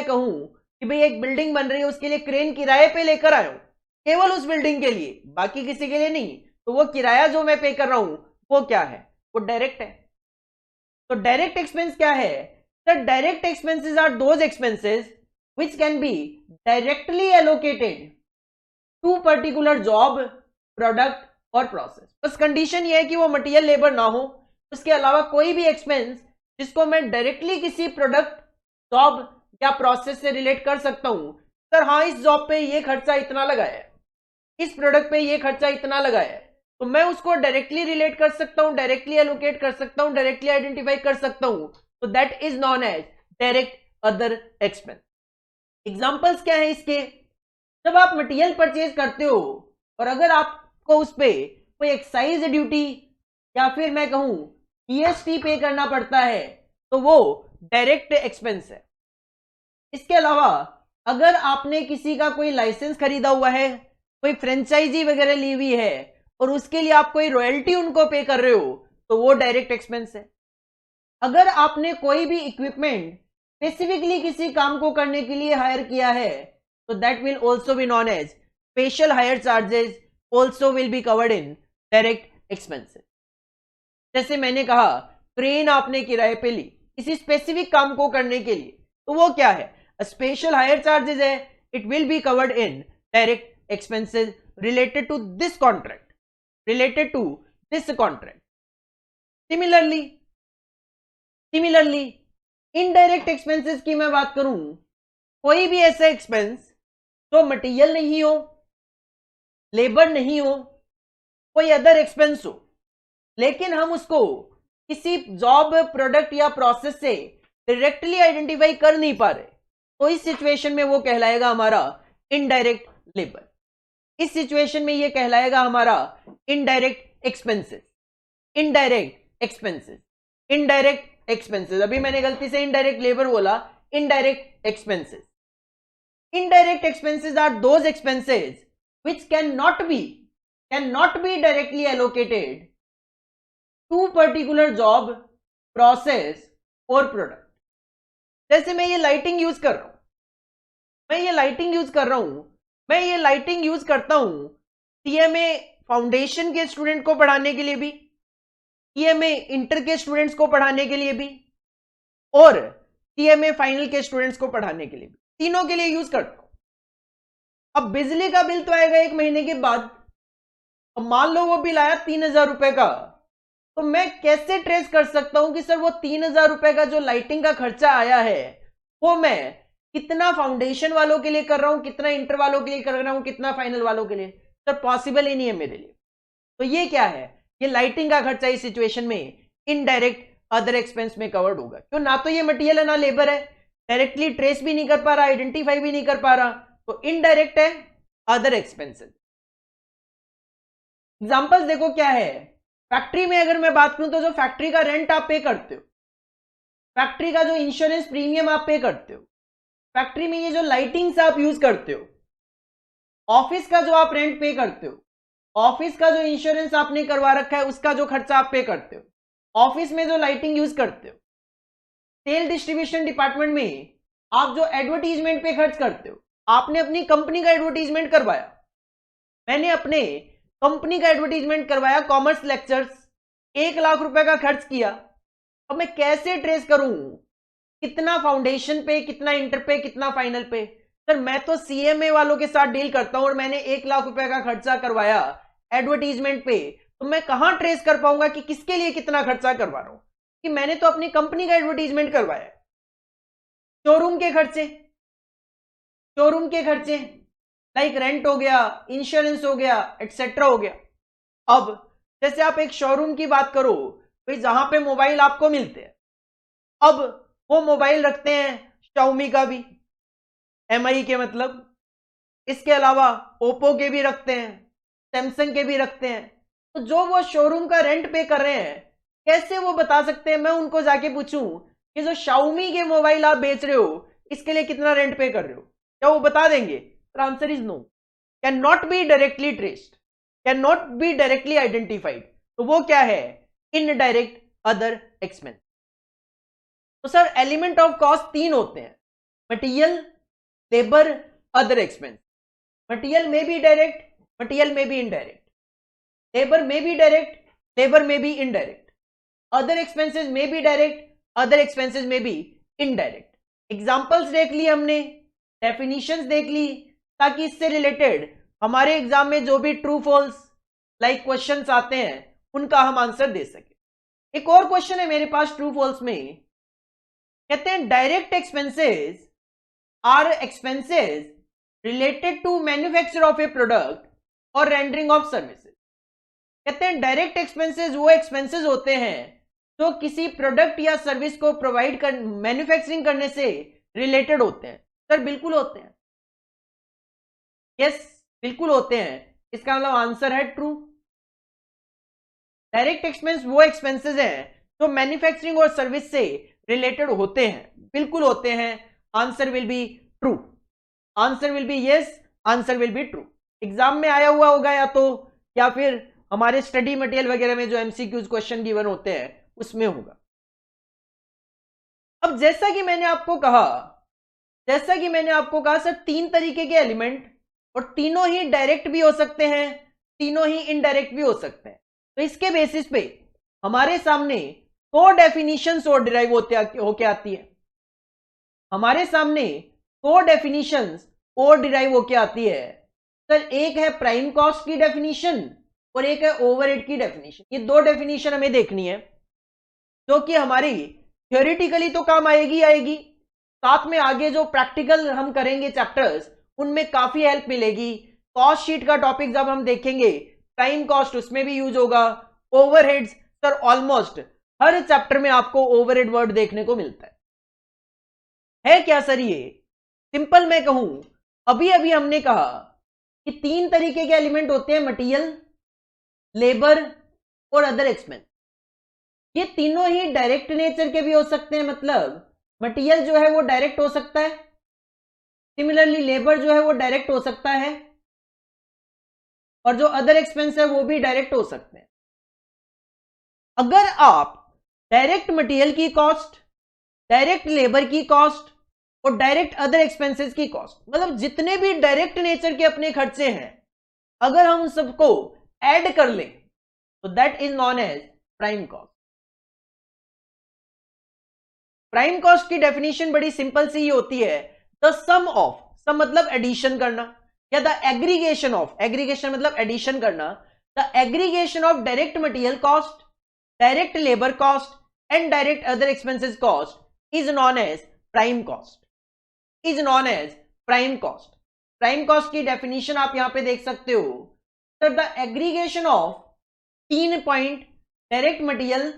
[SPEAKER 1] कहूं कि भाई एक बिल्डिंग बन रही है, उसके लिए क्रेन किराए पे लेकर आया हूं, केवल उस बिल्डिंग के लिए, बाकी किसी के लिए नहीं, तो वो किराया जो मैं पे कर रहा हूं वो क्या है, वो डायरेक्ट है। तो डायरेक्ट एक्सपेंस क्या है sir? Direct expenses are those expenses which can be directly allocated to particular job, product और प्रोसेस। बस कंडीशन ये है कि वो मटेरियल लेबर ना हो, उसके अलावा कोई भी एक्सपेंस जिसको मैं डायरेक्टली किसी प्रोडक्ट, जॉब या प्रोसेस से रिलेट कर सकता हूं। सर हाँ, इस जॉब पे ये खर्चा इतना लगा है, इस प्रोडक्ट पे ये खर्चा इतना लगा है, तो मैं उसको डायरेक्टली रिलेट कर सकता हूं, डायरेक्टली एलोकेट कर सकता हूं, डायरेक्टली आइडेंटिफाई कर सकता हूं, तो that is known as direct other expense. Examples क्या है इसके? जब आप मटेरियल परचेज करते हो और अगर आपको उस पे कोई एक्साइज ड्यूटी या फिर मैं कहूं जीएसटी पे करना पड़ता है, तो वो डायरेक्ट एक्सपेंस है। इसके अलावा अगर आपने किसी का कोई लाइसेंस खरीदा हुआ है, कोई फ्रेंचाइजी वगैरह ली हुई है और उसके लिए आप कोई रॉयल्टी उनको पे कर रहे हो, तो वो डायरेक्ट एक्सपेंस है। अगर आपने कोई भी इक्विपमेंट स्पेसिफिकली किसी काम को करने के लिए हायर किया है, तो that will also be known as special hire charges, also will be covered in direct expenses. जैसे मैंने कहा, क्रेन आपने किराए पे ली किसी स्पेसिफिक काम को करने के लिए, तो वो क्या है? स्पेशल हायर चार्जेस है, it will be covered in direct expenses related to this contract, related to this contract. Similarly indirect expenses की मैं बात करूं, कोई भी ऐसा एक्सपेंस जो मटेरियल नहीं हो, लेबर नहीं हो, कोई अदर एक्सपेंस हो, लेकिन हम उसको किसी जॉब, प्रोडक्ट या प्रोसेस से डायरेक्टली आइडेंटिफाई कर नहीं पा रहे, तो इस सिचुएशन में वो कहलाएगा हमारा इनडायरेक्ट लेबर। इस सिचुएशन में ये कहलाएगा हमारा indirect expenses. Indirect expenses, indirect expenses, अभी मैंने गलती से इनडायरेक्ट लेबर बोला, indirect expenses. Indirect expenses are those expenses which cannot be directly allocated to particular job, process और प्रोडक्ट। जैसे मैं ये लाइटिंग यूज कर रहा हूं, मैं ये लाइटिंग यूज करता हूं सीएमए फाउंडेशन के स्टूडेंट को पढ़ाने के लिए भी, सीएमए इंटर के स्टूडेंट्स को पढ़ाने के लिए भी, और सीएमए फाइनल के स्टूडेंट्स को पढ़ाने के लिए भी, तीनों के लिए यूज करता हूं। अब बिजली का बिल तो आएगा 1 महीने के बाद, अब मान लो वो बिल आया 3,000 रुपए का, तो मैं कैसे ट्रेस कर सकता हूं कि सर वो 3,000 रुपए का जो लाइटिंग का खर्चा आया है, वो मैं कितना फाउंडेशन वालों के लिए कर रहा हूं, कितना इंटर वालों के लिए कर रहा हूं, कितना फाइनल वालों के लिए? सर पॉसिबल ही नहीं है मेरे लिए। तो ये क्या है? ये लाइटिंग का खर्चा इस सिचुएशन में इनडायरेक्ट अदर एक्सपेंस में कवर्ड होगा, क्यों? ना तो ये मटेरियल है ना लेबर है, डायरेक्टली ट्रेस भी नहीं कर पा रहा, आइडेंटिफाई भी नहीं कर पा रहा, तो इनडायरेक्ट है, अदर एक्सपेंसेस। एग्जांपल्स देखो क्या है। फैक्ट्री में अगर मैं बात करूं, तो जो फैक्ट्री का रेंट आप पे करते हो, फैक्ट्री का जो इंश्योरेंस प्रीमियम आप पे करते हो, फैक्ट्री में ये जो लाइटिंग्स आप यूज करते हो, ऑफिस का जो आप रेंट पे करते हो, ऑफिस का जो इंश्योरेंस आपने करवा रखा है उसका जो खर्चा आप पे करते हो, ऑफिस में जो लाइटिंग यूज करते हो, सेल डिस्ट्रीब्यूशन डिपार्टमेंट में आप जो एडवर्टीजमेंट पे खर्च करते हो, आपने अपनी कंपनी का एडवर्टीजमेंट करवाया, मैंने अपने कंपनी का एडवर्टीजमेंट करवाया, कॉमर्स लेक्चर्स, 1 लाख रुपए का खर्च किया। अब मैं कैसे ट्रेस करूं कितना फाउंडेशन पे, कितना इंटर पे, कितना फाइनल पे? सर मैं तो सीएमए वालों के साथ डील करता हूं और मैंने 1 लाख रुपए का खर्चा करवाया एडवर्टीजमेंट पे, तो मैं कहां ट्रेस कर पाऊंगा कि किसके लिए कितना खर्चा करवा रहा हूं? कि मैंने तो अपनी कंपनी का एडवर्टीजमेंट करवाया। शोरूम के खर्चे लाइक रेंट हो गया, इंश्योरेंस हो गया, एटसेट्रा हो गया। अब जैसे आप एक शोरूम की बात करो, भाई जहां पे मोबाइल आपको मिलते हैं, अब वो मोबाइल रखते हैं शाओमी का भी, एमआई के मतलब, इसके अलावा ओप्पो के भी रखते हैं, सैमसंग के भी रखते हैं। तो जो वो शोरूम का रेंट पे कर रहे हैं, कैसे वो बता सकते हैं? मैं उनको जाके पूछूं कि जो शाओमी के मोबाइल आप बेच रहे हो इसके लिए कितना रेंट पे कर रहे हो, क्या वो बता देंगे? तो answer is no, can not be directly traced, can not be directly identified. तो वो क्या है? Indirect other expense. तो सर एलिमेंट ऑफ कॉस्ट 3 होते हैं, material, labor, other expense. Material may be direct, material may be indirect. Labor may be direct, labor may be indirect. Other expenses may be direct, other expenses may be indirect. Examples देख ली हमने, definitions देख ली, ताकि इससे related हमारे exam में जो भी true false like questions आते हैं उनका हम आंसर दे सके। एक और क्वेश्चन है मेरे पास ट्रू फॉल्स में, कहते हैं direct expenses are expenses related to manufacture of a product और रेंडरिंग ऑफ सर्विसेज। कहते हैं डायरेक्ट एक्सपेंसेस वो एक्सपेंसेस होते हैं जो किसी प्रोडक्ट या सर्विस को प्रोवाइड कर मैन्युफैक्चरिंग करने से रिलेटेड होते हैं। सर बिल्कुल होते हैं, यस बिल्कुल होते हैं, इसका मतलब आंसर है ट्रू। डायरेक्ट एक्सपेंस वो एक्सपेंसेस हैं जो मैन्युफैक्चरिंग और सर्विस से रिलेटेड होते हैं, बिल्कुल होते हैं। Answer will be true, answer will be yes, answer will be true. Exam में आया हुआ होगा या फिर हमारे स्टडी मटेरियल वगैरह में जो एमसीक्यूज क्वेश्चन गिवन होते हैं उसमें होगा। अब जैसा कि मैंने आपको कहा सर तीन तरीके के एलिमेंट और तीनों ही डायरेक्ट भी हो सकते हैं, तीनों ही इनडायरेक्ट भी हो सकते हैं। तो इसके बेसिस पे हमारे सामने दो डेफिनेशंस और डिराइव होके आती है, हमारे सामने दो डेफिनेशंस और डिराइव होके आती है। सर एक है प्राइम कॉस्ट की डेफिनेशन और एक है ओवरहेड की डेफिनेशन। ये दो डेफिनेशन हमें देखनी है जो कि हमारी थ्योरेटिकली तो काम आएगी, साथ में आगे जो प्रैक्टिकल हम करेंगे चैप्टर्स उनमें काफी हेल्प मिलेगी। कॉस्ट शीट का टॉपिक जब हम देखेंगे प्राइम कॉस्ट उसमें भी यूज होगा। ओवरहेड्स सर ऑलमोस्ट हर चैप्टर में आपको ओवरहेड वर्ड देखने को मिलता है क्या सर? ये सिंपल मैं कहूं, अभी हमने कहा कि तीन तरीके के एलिमेंट होते हैं, मटेरियल, लेबर और अदर एक्सपेंस। ये तीनों ही डायरेक्ट नेचर के भी हो सकते हैं, मतलब मटेरियल जो है वो डायरेक्ट हो सकता है, सिमिलरली लेबर जो है वो डायरेक्ट हो सकता है, और जो अदर एक्सपेंस है वो भी डायरेक्ट हो सकते हैं। अगर आप डायरेक्ट मटेरियल की कॉस्ट, डायरेक्ट लेबर की कॉस्ट और डायरेक्ट अदर एक्सपेंसेस की कॉस्ट, मतलब जितने भी डायरेक्ट नेचर के अपने खर्चे हैं, अगर हम सबको ऐड कर लें तो that is known as prime cost. Prime cost की डेफिनेशन बड़ी सिंपल सी ही होती है, द सम ऑफ, सम मतलब एडिशन करना, या द एग्रीगेशन ऑफ, एग्रीगेशन मतलब एडिशन करना, the aggregation of direct material cost, direct labour cost and direct other expenses cost is known as prime cost, is known as prime cost. Prime cost की definition आप यहां पे देख सकते हो, sir the aggregation of 3 point direct material,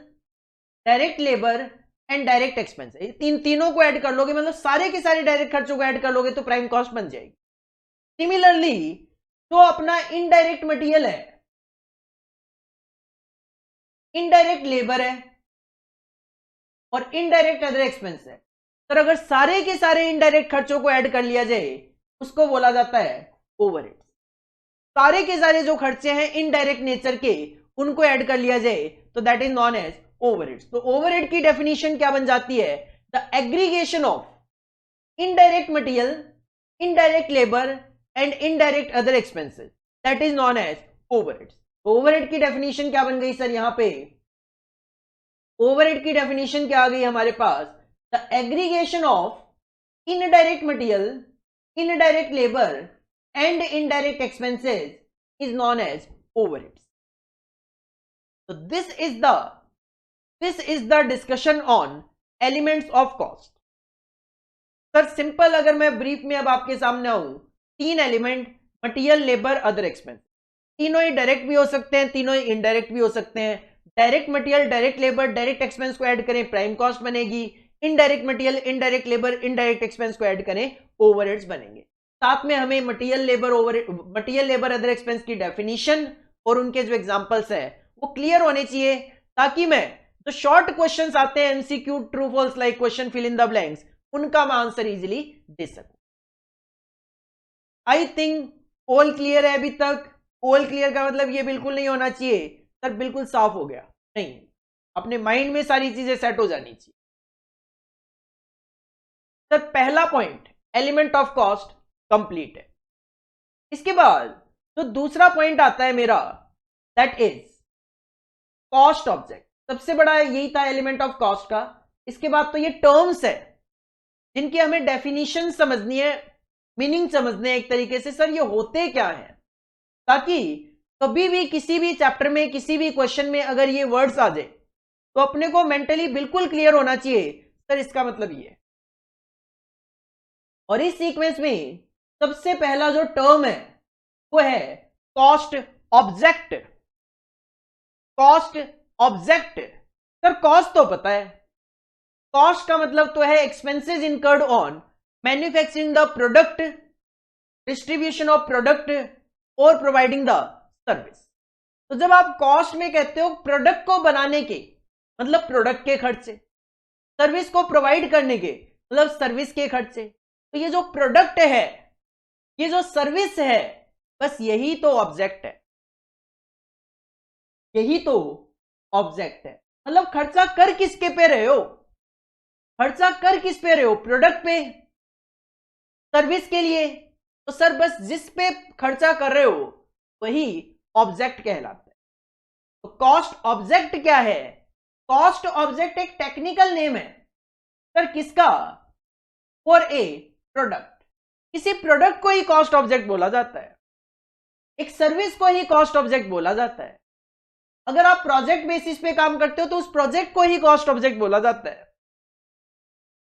[SPEAKER 1] direct labour and direct expense, तीनों को add कर लोगे, मतलब सारे के सारे डायरेक्ट खर्चों को ऐड कर लोगे तो प्राइम कॉस्ट बन जाएगी। सिमिलरली जो अपना इनडायरेक्ट मटेरियल है, इनडायरेक्ट लेबर है और इनडायरेक्ट अदर एक्सपेंस है, तो अगर सारे के सारे इनडायरेक्ट खर्चों को ऐड कर लिया जाए उसको बोला जाता है ओवरहेड। सारे के सारे जो खर्चे हैं इनडायरेक्ट नेचर के उनको ऐड कर लिया जाए तो that is known as overheads. तो ओवरहेड की डेफिनेशन क्या बन जाती है, the aggregation of indirect material, indirect labour and indirect other expenses, that is known as overheads. तो ओवरहेड की डेफिनेशन क्या बन गई सर, यहां पे ओवरहेड की डेफिनेशन क्या आ गई हमारे पास, the aggregation of indirect material, indirect labour and indirect expenses is known as overheads. So this is the discussion on elements of cost. Sir simple अगर मैं ब्रीफ में अब आपके सामने आऊं, तीन element material, labour, other expense, तीनों ही डायरेक्ट भी हो सकते हैं, तीनों ही इनडायरेक्ट भी हो सकते हैं। Direct material, direct labour, direct expense को ऐड करें प्राइम कॉस्ट बनेगी, indirect material, indirect labour, indirect expense को ऐड करें ओवरहेड्स बनेंगे। साथ में हमें मटेरियल लेबर अदर एक्सपेंस की डेफिनेशन और उनके जो एग्जांपल्स है वो क्लियर होने चाहिए, ताकि मैं जो शॉर्ट क्वेश्चंस आते हैं MCQ true false like question fill in the blanks, उनका मैं आंसर इजीली दे सकूं। आई थिंक ऑल क्लियर है अभी तक। ऑल क्लियर का मतलब ये बिल्कुल नहीं होना चाहिए सर बिल्कुल साफ हो गया, नहीं, अपने माइंड में सारी चीजें सेट हो जानी चाहिए। सर पहला point element of cost complete है। इसके बाद जो दूसरा पॉइंट आता है मेरा, दैट इज कॉस्ट ऑब्जेक्ट। सबसे बड़ा यही था एलिमेंट ऑफ कॉस्ट का। इसके बाद तो ये टर्म्स है जिनकी हमें डेफिनेशन समझनी है, मीनिंग समझने हैं एक तरीके से, सर ये होते क्या है, ताकि कभी भी किसी भी चैप्टर में किसी भी क्वेश्चन में अगर ये वर्ड्स आ जाए तो अपने को मेंटली बिल्कुल क्लियर होना चाहिए, सर इसका मतलब ये है। और इस सीक्वेंस में सबसे पहला जो टर्म है वो है cost object. Cost object, sir cost तो पता है, कॉस्ट का मतलब तो है expenses incurred on manufacturing the product, distribution of product और प्रोवाइडिंग द सर्विस। तो जब आप कॉस्ट में कहते हो प्रोडक्ट को बनाने के मतलब प्रोडक्ट के खर्चे, सर्विस को प्रोवाइड करने के मतलब सर्विस के खर्चे, तो ये जो प्रोडक्ट है, ये जो सर्विस है, बस यही तो ऑब्जेक्ट है, यही तो ऑब्जेक्ट है। मतलब खर्चा कर किसके पे रहे हो, खर्चा कर किस पे रहे हो, प्रोडक्ट पे, सर्विस के लिए, तो सर बस जिस पे खर्चा कर रहे हो वही ऑब्जेक्ट कहलाता है। तो कॉस्ट ऑब्जेक्ट क्या है, कॉस्ट ऑब्जेक्ट एक टेक्निकल नेम है सर किसका, फॉर ए प्रोडक्ट। किसी प्रोडक्ट को ही कॉस्ट ऑब्जेक्ट बोला जाता है, एक सर्विस को ही कॉस्ट ऑब्जेक्ट बोला जाता है। अगर आप प्रोजेक्ट बेसिस पे काम करते हो तो उस प्रोजेक्ट को ही कॉस्ट ऑब्जेक्ट बोला जाता है।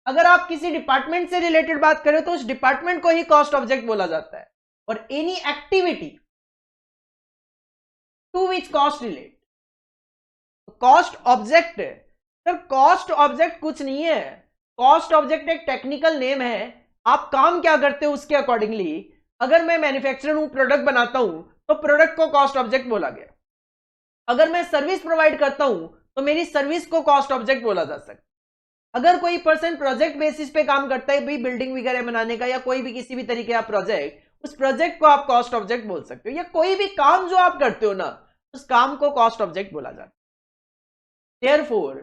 [SPEAKER 1] अगर आप किसी डिपार्टमेंट से रिलेटेड बात करें तो उस डिपार्टमेंट को ही कॉस्ट ऑब्जेक्ट बोला जाता है। और any activity to which cost relate, cost object. Sir cost object कुछ नहीं है, कॉस्ट ऑब्जेक्ट एक टेक्निकल नेम है, आप काम क्या करते हो उसके अकॉर्डिंगली। अगर मैं मैन्युफैक्चरर हूं, प्रोडक्ट बनाता हूं, तो प्रोडक्ट को कॉस्ट ऑब्जेक्ट बोला गया। अगर मैं सर्विस प्रोवाइड करता हूं तो मेरी सर्विस को कॉस्ट ऑब्जेक्ट बोला जा सकता है। अगर कोई पर्सन प्रोजेक्ट बेसिस पे काम करता है, भी बिल्डिंग वगैरह बनाने का या कोई भी किसी भी तरीके का प्रोजेक्ट, उस प्रोजेक्ट को आप कॉस्ट ऑब्जेक्ट बोल सकते हो। या कोई भी काम जो आप करते हो ना, उस काम को कॉस्ट ऑब्जेक्ट बोला जाता है। Therefore,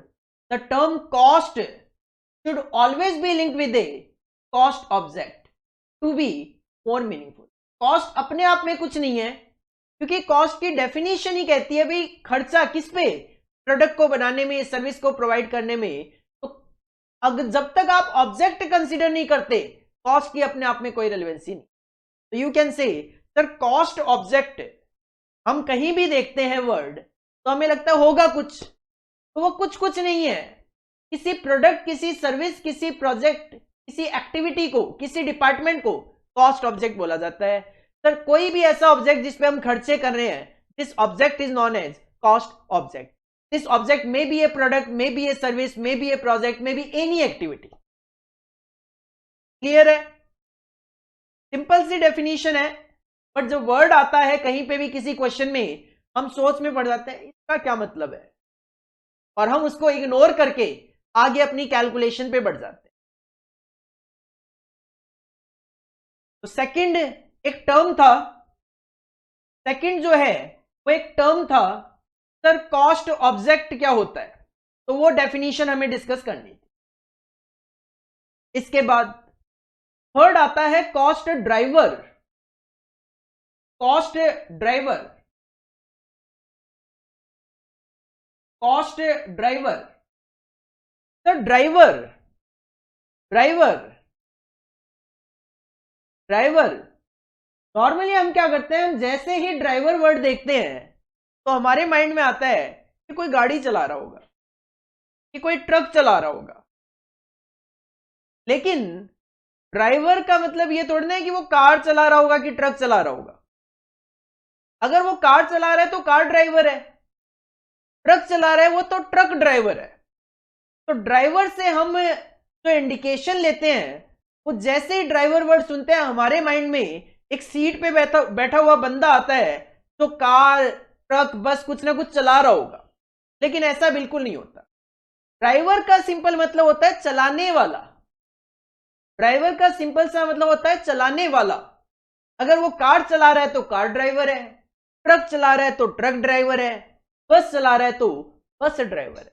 [SPEAKER 1] the term cost should always be linked with a cost object to be more meaningful. Cost अपने आप में कुछ नहीं है, क्योंकि कॉस्ट की डेफिनेशन ही कहती है भाई खर्चा किस पे, प्रोडक्ट को बनाने में, सर्विस को प्रोवाइड करने में। तो अगर जब तक आप ऑब्जेक्ट कंसीडर नहीं करते, कॉस्ट की अपने आप में कोई रेलेवेंसी नहीं। तो you can say sir cost object, हम कहीं भी देखते हैं वर्ड तो हमें लगता है होगा कुछ, तो वो कुछ कुछ नहीं है। किसी प्रोडक्ट, किसी सर्विस, किसी प्रोजेक्ट, किसी एक्टिविटी को, किसी डिपार्टमेंट को कॉस्ट ऑब्जेक्ट बोला जाता है। सर कोई भी ऐसा ऑब्जेक्ट जिस पे हम खर्चे कर रहे हैं, this object is known as cost object. This object may be a product, may be a service, may be a project, may be any activity. Clear है, सिंपल सी डेफिनेशन है। बट जब वर्ड आता है कहीं पे भी किसी क्वेश्चन में, हम सोच में पड़ जाते हैं इसका क्या मतलब है, और हम उसको इग्नोर करके आगे अपनी कैलकुलेशन पे बढ़ जाते हैं। तो सेकंड एक टर्म था, सेकंड जो है वो एक टर्म था, सर कॉस्ट ऑब्जेक्ट क्या होता है, तो वो डेफिनेशन हमें डिस्कस करनी थी। इसके बाद थर्ड आता है cost driver. Cost driver, cost driver. Sir driver, driver, driver, normally हम क्या करते हैं, हम जैसे ही ड्राइवर वर्ड देखते हैं तो हमारे माइंड में आता है कि कोई गाड़ी चला रहा होगा, कि कोई ट्रक चला रहा होगा। लेकिन ड्राइवर का मतलब ये थोड़ी ना है कि वो कार चला रहा होगा कि ट्रक चला रहा होगा। अगर वो कार चला रहा है तो कार ड्राइवर है, ट्रक चला रहा है वो तो ट्रक ड्राइवर है। तो ड्राइवर से हम जो इंडिकेशन लेते हैं, वो जैसे ही ड्राइवर वर्ड सुनते हैं हमारे माइंड में एक सीट पे बैठा हुआ बंदा आता है जो कार, ट्रक, बस कुछ ना कुछ चला रहा होगा। लेकिन ऐसा बिल्कुल नहीं होता। ड्राइवर का सिंपल मतलब होता है चलाने वाला। ड्राइवर का सिंपल सा मतलब होता है चलाने वाला। अगर वो कार चला रहा है तो कार ड्राइवर है, ट्रक चला रहा है तो ट्रक ड्राइवर है, बस चला रहा है तो बस ड्राइवर है।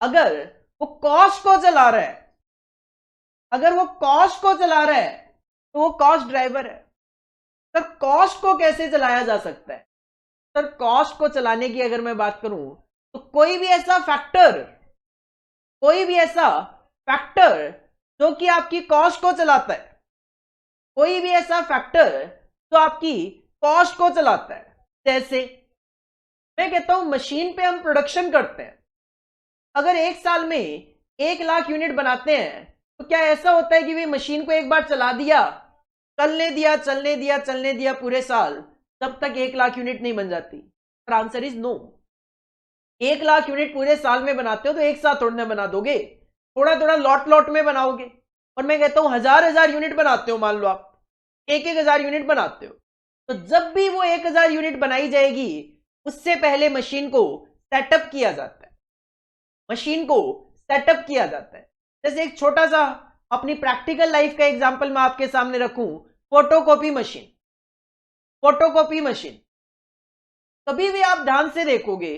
[SPEAKER 1] अगर वो कॉस्ट को चला रहा है अगर वो कॉस्ट को चला रहा है तो वो कॉस्ट ड्राइवर है। सर कॉस्ट को कैसे चलाया जा सकता है? सर कॉस्ट को चलाने की अगर मैं बात करूं तो कोई भी ऐसा फैक्टर जो कि आपकी कॉस्ट को चलाता है, कोई भी ऐसा फैक्टर जो आपकी कॉस्ट को चलाता है। जैसे मैं कहता हूं मशीन पे हम प्रोडक्शन करते हैं, अगर एक साल में 1 लाख यूनिट बनाते हैं तो क्या ऐसा होता है कि वे मशीन को एक बार चला दिया, चलने दिया पूरे साल, तब तक 1 लाख यूनिट नहीं बन जाती? Answer is no. 1 lakh unit पूरे साल में बनाते हो तो एक साथ थोड़ा बना दोगे, थोड़ा थोड़ा लॉट में बनाओगे। और मैं कहता हूं हजार यूनिट बनाते हो, मान लो आप 1,000 यूनिट बनाते हो, तो जब भी वो 1,000 यूनिट बनाई जाएगी उससे पहले मशीन को सेटअप किया जाता है। जैसे एक छोटा सा अपनी प्रैक्टिकल लाइफ का एग्जांपल मैं आपके सामने रखूं, फोटोकॉपी मशीन। कभी भी आप ध्यान से देखोगे,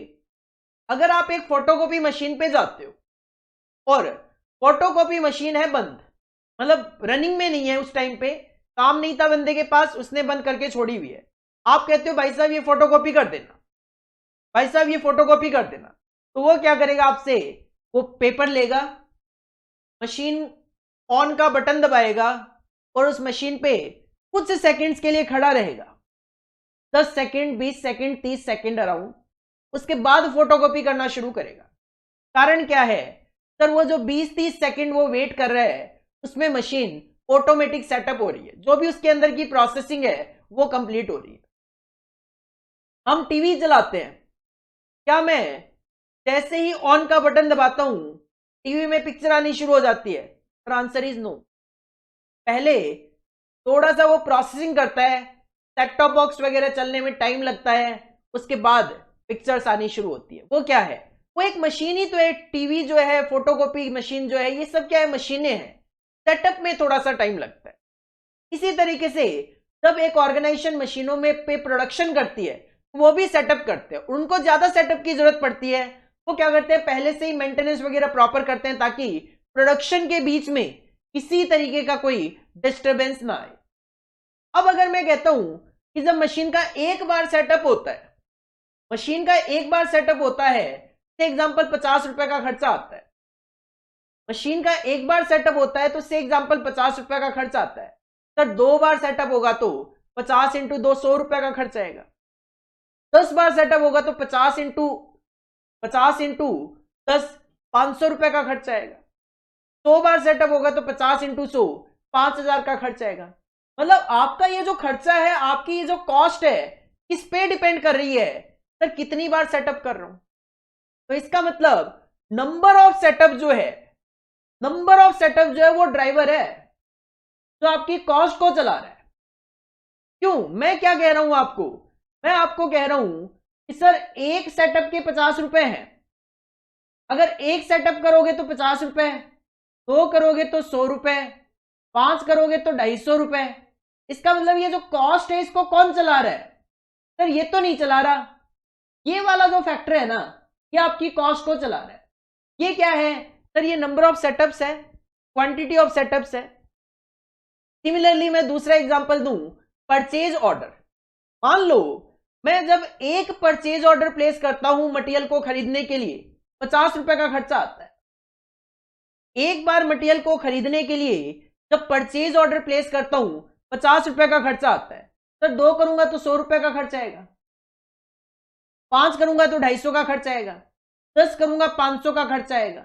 [SPEAKER 1] अगर आप एक फोटोकॉपी मशीन पे जाते हो और फोटोकॉपी मशीन है बंद, मतलब रनिंग में नहीं है, उस टाइम पे काम नहीं था बंदे के पास, उसने बंद करके छोड़ी हुई है, आप कहते हो भाई साहब ये फोटोकॉपी कर देना, तो वो क्या करेगा आपसे? वो पेपर लेगा, मशीन ऑन का बटन दबाएगा और उस मशीन पे कुछ सेकंड्स के लिए खड़ा रहेगा, 10 सेकंड, 20 सेकंड, 30 सेकंड अराउंड। उसके बाद फोटोकॉपी करना शुरू करेगा। कारण क्या है? सर वो जो 20-30 सेकंड वो वेट कर रहा है उसमें मशीन ऑटोमेटिक सेटअप हो रही है, जो भी उसके अंदर की प्रोसेसिंग है वो कंप्लीट हो रही है। हम टीवी चलाते हैं, क्या मैं जैसे ही ऑन का बटन दबाता हूं टीवी में पिक्चर आनी शुरू हो जाती है? Answer is no. पहले थोड़ा सा वो प्रोसेसिंग करता है, सेट टॉप बॉक्स वगैरह चलने में टाइम लगता है, उसके बाद पिक्चर्स आनी शुरू होती है। वो क्या है? वो एक मशीन ही तो है। टीवी जो है, फोटोकॉपी मशीन जो है, ये सब क्या है? मशीनें हैं। सेटअप में थोड़ा सा टाइम लगता है। इसी तरीके से जब एक ऑर्गेनाइजेशन मशीनों में पे प्रोडक्शन करती है वो भी सेटअप करते हैं, उनको ज्यादा सेटअप की जरूरत पड़ती है। वो क्या करते हैं? पहले से ही मेंटेनेंस वगैरह प्रॉपर करते हैं ताकि प्रोडक्शन के बीच में किसी तरीके का कोई डिस्टरबेंस ना आए। अब अगर मैं कहता हूं कि जब मशीन का एक बार सेटअप होता है, से एग्जांपल 50 रुपए का खर्चा आता है। मशीन का एक बार सेटअप होता है तो से एग्जांपल 50 रुपए का खर्चा आता है। सर 2 बार सेटअप होगा तो 50 इंटू 2 100 रुपए का खर्चा आएगा। 10 बार सेटअप होगा तो 50 इंटू 10 500 रुपए का खर्चा आएगा। 100 बार सेटअप होगा तो 50 इंटू 100 5,000 का खर्चा आएगा। मतलब आपका ये जो खर्चा है, आपकी ये जो कॉस्ट है, किस पे डिपेंड कर रही है? सर कितनी बार सेटअप कर रहा हूं। तो इसका मतलब नंबर ऑफ सेटअप जो है वो ड्राइवर है जो आपकी कॉस्ट को चला रहा है। क्यों? मैं क्या कह रहा हूं आपको? मैं आपको कह रहा हूं कि सर एक सेटअप के 50 रुपए हैं। अगर एक सेटअप करोगे तो 50 रुपए, 2 करोगे तो 100 रुपए, 5 करोगे तो 250 रुपए। इसका मतलब ये जो कॉस्ट है इसको कौन चला रहा है? सर ये तो नहीं चला रहा। ये वाला जो फैक्टर है ना, ये आपकी कॉस्ट को चला रहा है। ये क्या है? सर ये नंबर ऑफ सेटअप्स है, क्वांटिटी ऑफ सेटअप्स है। सिमिलरली मैं दूसरा एग्जांपल दूं, परचेज ऑर्डर। मान लो मैं जब एक परचेज ऑर्डर प्लेस करता हूं मटेरियल को खरीदने के लिए, 50 रुपए का खर्चा आता है। एक बार मटेरियल को खरीदने के लिए जब परचेज ऑर्डर प्लेस करता हूं 50 रुपए का खर्चा आता है। सर 2 करूंगा तो 100 रुपए का खर्चा आएगा, 5 करूंगा तो 250 का खर्चा आएगा, 10 करूंगा 500 का खर्चा आएगा।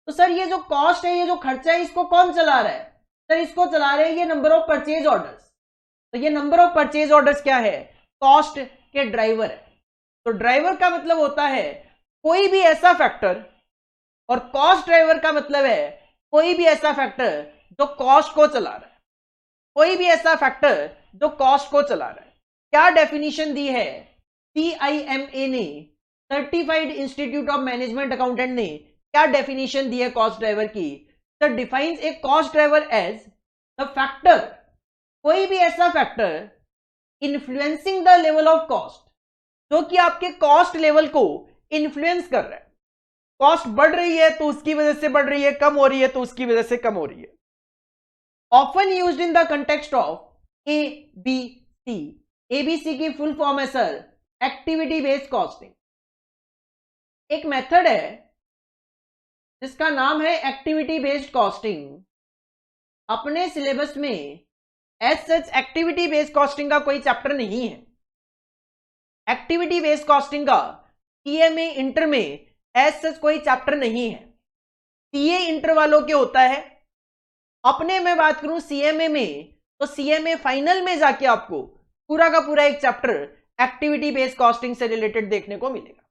[SPEAKER 1] तो सर ये जो कॉस्ट है, ये जो खर्चा है, इसको कौन चला रहा है? सर इसको चला रहे हैं ये नंबर ऑफ परचेज ऑर्डर्स। तो ये नंबर ऑफ परचेज ऑर्डर्स क्या है? कॉस्ट के ड्राइवर है। तो ड्राइवर का मतलब होता है कोई भी ऐसा फैक्टर, और कॉस्ट ड्राइवर का मतलब है कोई भी ऐसा फैक्टर जो कॉस्ट को चला रहा है। क्या डेफिनेशन दी है CIMA ने, certified institute of management accountant ने क्या डेफिनेशन दी है कॉस्ट ड्राइवर की? Sir defines a cost driver as the factor, कोई भी ऐसा factor influencing the level of cost, जो कि आपके कॉस्ट लेवल को इन्फ्लुएंस कर रहा है। कॉस्ट बढ़ रही है तो उसकी वजह से बढ़ रही है, कम हो रही है तो उसकी वजह से कम हो रही है। Often used in the context of ABC. ABC की फुल फॉर्म है सर एक्टिविटी बेस्ड कॉस्टिंग। एक मेथड है जिसका नाम है एक्टिविटी बेस्ड कॉस्टिंग। अपने सिलेबस में as such activity based costing का कोई चैप्टर नहीं है। एक्टिविटी बेस्ड कॉस्टिंग का सीएमए इंटर में एज सच कोई चैप्टर नहीं है। सीए इंटर वालों के होता है। अपने मैं बात करूं सीएमए में, तो सीएमए फाइनल में जाके आपको पूरा का पूरा एक चैप्टर एक्टिविटी बेस्ड कॉस्टिंग से रिलेटेड देखने को मिलेगा।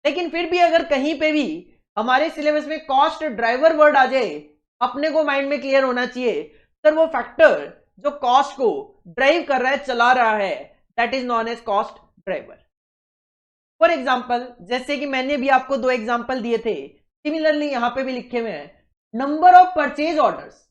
[SPEAKER 1] लेकिन फिर भी अगर कहीं पे भी हमारे सिलेबस में कॉस्ट ड्राइवर वर्ड आ जाए, अपने को माइंड में क्लियर होना चाहिए सर वो फैक्टर जो कॉस्ट को ड्राइव कर रहा है, चला रहा है, that is known as cost driver. For example, जैसे कि मैंने भी आपको 2 एग्जाम्पल दिए थे, सिमिलरली यहां पे भी लिखे हुए हैं। Number of purchase orders.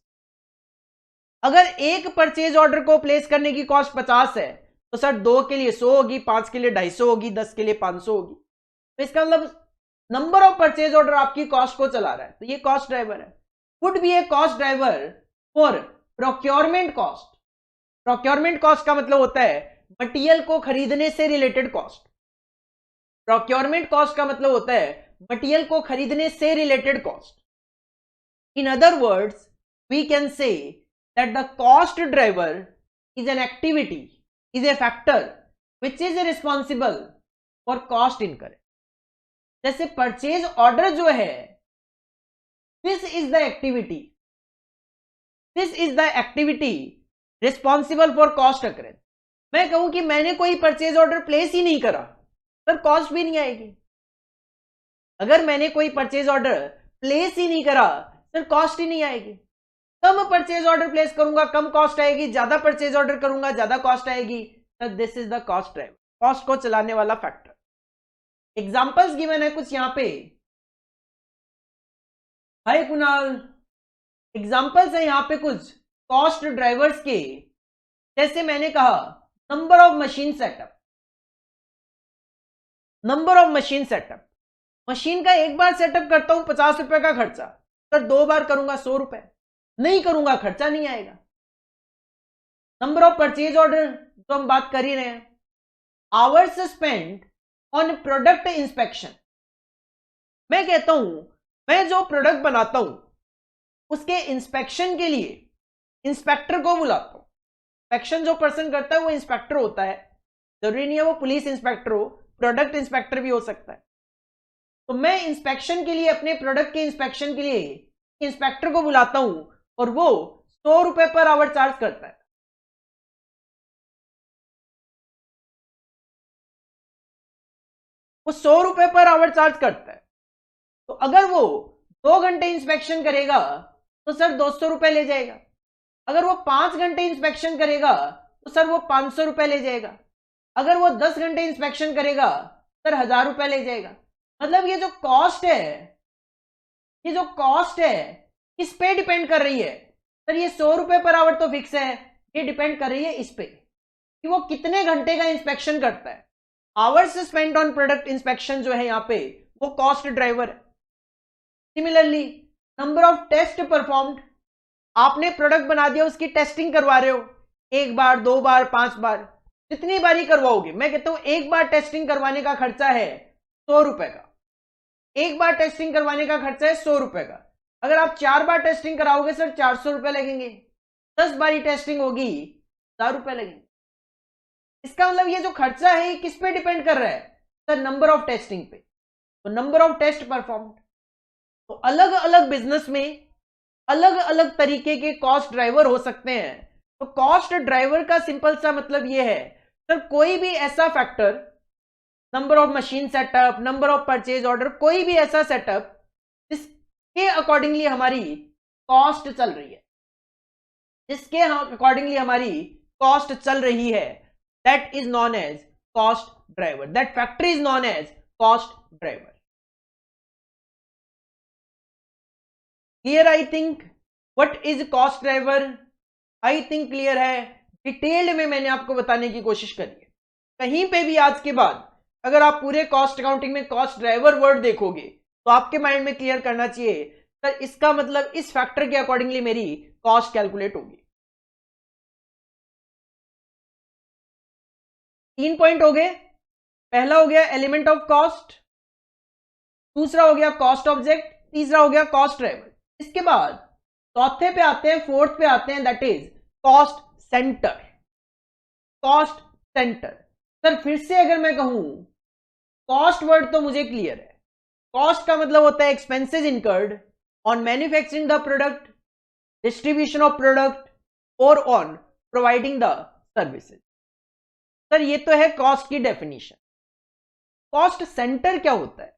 [SPEAKER 1] अगर एक परचेज ऑर्डर को प्लेस करने की कॉस्ट 50 है तो सर 2 के लिए 100 होगी, 5 के लिए 250 होगी, 10 के लिए 500 होगी। तो इसका मतलब नंबर ऑफ परचेज ऑर्डर आपकी कॉस्ट को चला रहा है, तो ये कॉस्ट ड्राइवर है। Would be A cost driver for procurement cost. Procurement cost का मतलब होता है मटेरियल को खरीदने से रिलेटेड कॉस्ट। प्रोक्योरमेंट कॉस्ट का मतलब होता है मटेरियल को खरीदने से related cost. In other words we can say that the cost driver is an activity, is a factor which is responsible for cost incur। जैसे परचेज ऑर्डर जो है, this is the activity, this is the activity responsible for cost occurrence। मैं कहूं कि मैंने कोई purchase order place ही नहीं करा, सर कॉस्ट भी नहीं आएगी। अगर मैंने कोई परचेज ऑर्डर प्लेस ही नहीं करा, सर कॉस्ट ही नहीं आएगी। कम परचेज ऑर्डर प्लेस करूंगा कम कॉस्ट आएगी, ज्यादा परचेज ऑर्डर करूंगा ज्यादा कॉस्ट आएगी। This is the cost driver, cost को चलाने वाला फैक्टर। एग्जांपल्स गिवन है कुछ यहां पे। हाय कुणाल, एग्जांपल्स है यहां पे कुछ कॉस्ट ड्राइवर्स के। जैसे मैंने कहा number of machine setup. Number of machine setup, machine का एक बार सेटअप करता हूं 50 रुपए का खर्चा, सर 2 बार करूंगा 100 रुपए, नहीं करूंगा खर्चा नहीं आएगा। नंबर ऑफ परचेज ऑर्डर जो हम बात कर ही रहे हैं। Hours spend on product inspection. मैं कहता हूं मैं जो प्रोडक्ट बनाता हूं उसके इंस्पेक्शन के लिए इंस्पेक्टर को बुलाता हूं। इंस्पेक्शन जो पर्सन करता है वो इंस्पेक्टर होता है, जरूरी नहीं है वो पुलिस इंस्पेक्टर हो, प्रोडक्ट इंस्पेक्टर भी हो सकता है। तो मैं इंस्पेक्शन के लिए, अपने प्रोडक्ट के इंस्पेक्शन के लिए इंस्पेक्टर को बुलाता हूं और वो 100 रुपए पर आवर चार्ज करता है। वो 100 रुपए पर आवर चार्ज करता है। तो अगर वो 2 घंटे इंस्पेक्शन करेगा तो सर 200 रुपए ले जाएगा। अगर वो 5 घंटे इंस्पेक्शन करेगा तो सर वो 500 रुपए ले जाएगा। अगर वो 10 घंटे इंस्पेक्शन करेगा सर 1000 रुपए ले जाएगा। मतलब ये जो कॉस्ट है, ये जो कॉस्ट है किस पे डिपेंड कर रही है सर? ये 100 रुपए पर आवर तो फिक्स है, ये डिपेंड कर रही है इस पे कि वो कितने घंटे का इंस्पेक्शन करता है। Hours spend on product inspection जो है यहाँ पे वो कॉस्ट ड्राइवर है। Similarly number of test performed. आपने प्रोडक्ट बना दिया, उसकी टेस्टिंग करवा रहे हो, 1 बार 2 बार 5 बार, जितनी बार ही करवाओगे। मैं कहता हूं 1 बार टेस्टिंग करवाने का खर्चा है 100 रुपए का। 1 बार टेस्टिंग करवाने का खर्चा है 100 रुपए का। अगर आप 4 बार टेस्टिंग कराओगे सर 400 रुपए लगेंगे। 10 बारी टेस्टिंग होगी 1000 रुपए लगेंगे। इसका मतलब ये जो खर्चा है ये किस पे डिपेंड कर रहा है सर? नंबर ऑफ टेस्टिंग पे। तो नंबर ऑफ टेस्ट परफॉर्म्ड। तो अलग अलग बिजनेस में अलग अलग तरीके के कॉस्ट ड्राइवर हो सकते हैं। तो कॉस्ट ड्राइवर का सिंपल सा मतलब ये है सर, कोई भी ऐसा factor, number of machine setup, number of purchase order, कोई भी ऐसा सेटअप जिसके अकॉर्डिंगली हमारी कॉस्ट चल रही है, जिसके अकॉर्डिंगली हमारी कॉस्ट चल रही है, that is known as cost driver. That factor is known as cost driver. Clear? I think what is cost driver, I think clear है। डिटेल्ड में मैंने आपको बताने की कोशिश करी है। कहीं पे भी आज के बाद अगर आप पूरे कॉस्ट अकाउंटिंग में कॉस्ट ड्राइवर वर्ड देखोगे तो आपके माइंड में क्लियर करना चाहिए सर इसका मतलब इस फैक्टर के अकॉर्डिंगली मेरी कॉस्ट कैलकुलेट होगी। 3 पॉइंट हो गए। पहला हो गया एलिमेंट ऑफ कॉस्ट, दूसरा हो गया कॉस्ट ऑब्जेक्ट, तीसरा हो गया कॉस्ट ड्राइवर। इसके बाद चौथे पे आते हैं, फोर्थ पे आते हैं, that is cost centre. Cost centre sir फिर से अगर मैं कहूं, कॉस्ट वर्ड तो मुझे क्लियर है, कॉस्ट का मतलब होता है expenses incurred on manufacturing the product, distribution of product और on providing the services. Sir ये तो है कॉस्ट की डेफिनेशन। कॉस्ट सेंटर क्या होता है?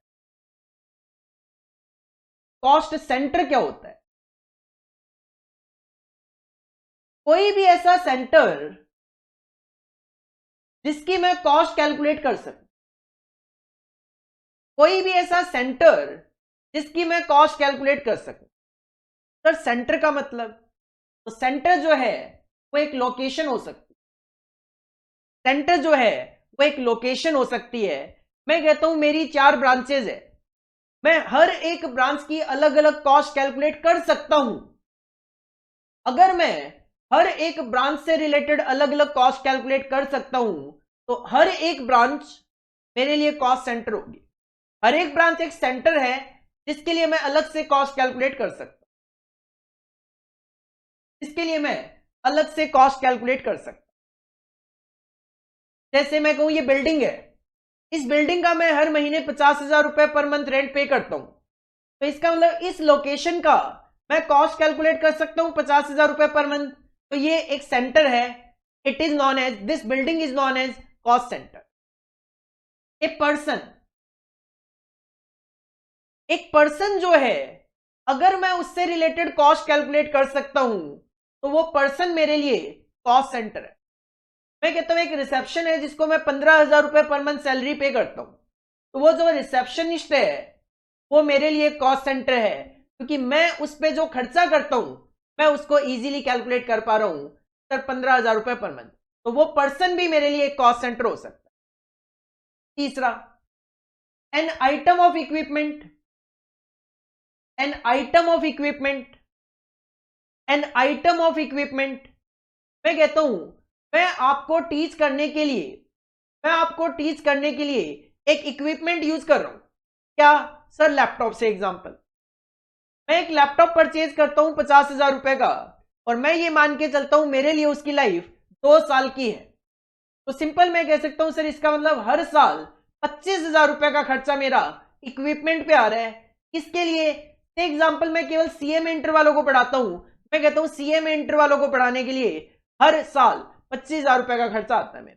[SPEAKER 1] कॉस्ट सेंटर क्या होता है? कोई भी ऐसा सेंटर जिसकी मैं कॉस्ट कैलकुलेट कर सकूं, कोई भी ऐसा सेंटर जिसकी मैं कॉस्ट कैलकुलेट कर सकूं। सर सेंटर का मतलब, तो सेंटर जो है वो एक लोकेशन हो सकती है। सेंटर जो है वो एक लोकेशन हो सकती है। मैं कहता हूं मेरी 4 ब्रांचेज है, मैं हर एक ब्रांच की अलग अलग कॉस्ट कैलकुलेट कर सकता हूं। अगर मैं हर एक ब्रांच से रिलेटेड अलग अलग कॉस्ट कैलकुलेट कर सकता हूं तो हर एक ब्रांच मेरे लिए कॉस्ट सेंटर होगी। हर एक ब्रांच एक सेंटर है जिसके लिए मैं अलग से कॉस्ट कैलकुलेट कर सकता हूं, इसके लिए मैं अलग से कॉस्ट कैलकुलेट कर सकता हूं। जैसे मैं कहूं ये बिल्डिंग है, इस बिल्डिंग का मैं हर महीने 50,000 रुपए पर मंथ रेंट पे करता हूं, तो इसका मतलब इस लोकेशन का मैं कॉस्ट कैलकुलेट कर सकता हूं 50,000 रुपए पर मंथ। तो ये एक सेंटर है, it is known as, this building is known as cost centre. एक पर्सन जो है, अगर मैं उससे रिलेटेड कॉस्ट कैलकुलेट कर सकता हूं तो वो पर्सन मेरे लिए कॉस्ट सेंटर है। मैं कहता हूं एक रिसेप्शन है जिसको मैं 15,000 रुपए पर मंथ सैलरी पे करता हूं, तो वो जो रिसेप्शनिस्ट है वो मेरे लिए कॉस्ट सेंटर है, क्योंकि मैं उस पर जो खर्चा करता हूं मैं उसको इजीली कैलकुलेट कर पा रहा हूं सर 15,000 रुपए पर मंथ, तो वो पर्सन भी मेरे लिए एक कॉस्ट सेंटर हो सकता है। तीसरा, an item of equipment, an item of equipment, an item of equipment. मैं कहता हूं मैं आपको टीच करने के लिए, मैं आपको टीच करने के लिए एक इक्विपमेंट यूज कर रहा हूं। क्या सर? लैपटॉप से एग्जांपल, मैं एक लैपटॉप परचेज करता हूं 50,000 रुपए का और मैं ये मान के चलता हूं मेरे लिए उसकी लाइफ 2 साल की है, तो सिंपल मैं कह सकता हूं सर इसका मतलब हर साल 25,000 रुपए का खर्चा मेरा इक्विपमेंट पे आ रहा है। किसके लिए? एग्जाम्पल मैं केवल सीएमए इंटर वालों को पढ़ाता हूं, मैं कहता हूं सीएमए इंटर वालों को पढ़ाने के लिए हर साल 25,000 रुपए का खर्चा आता है मेरा।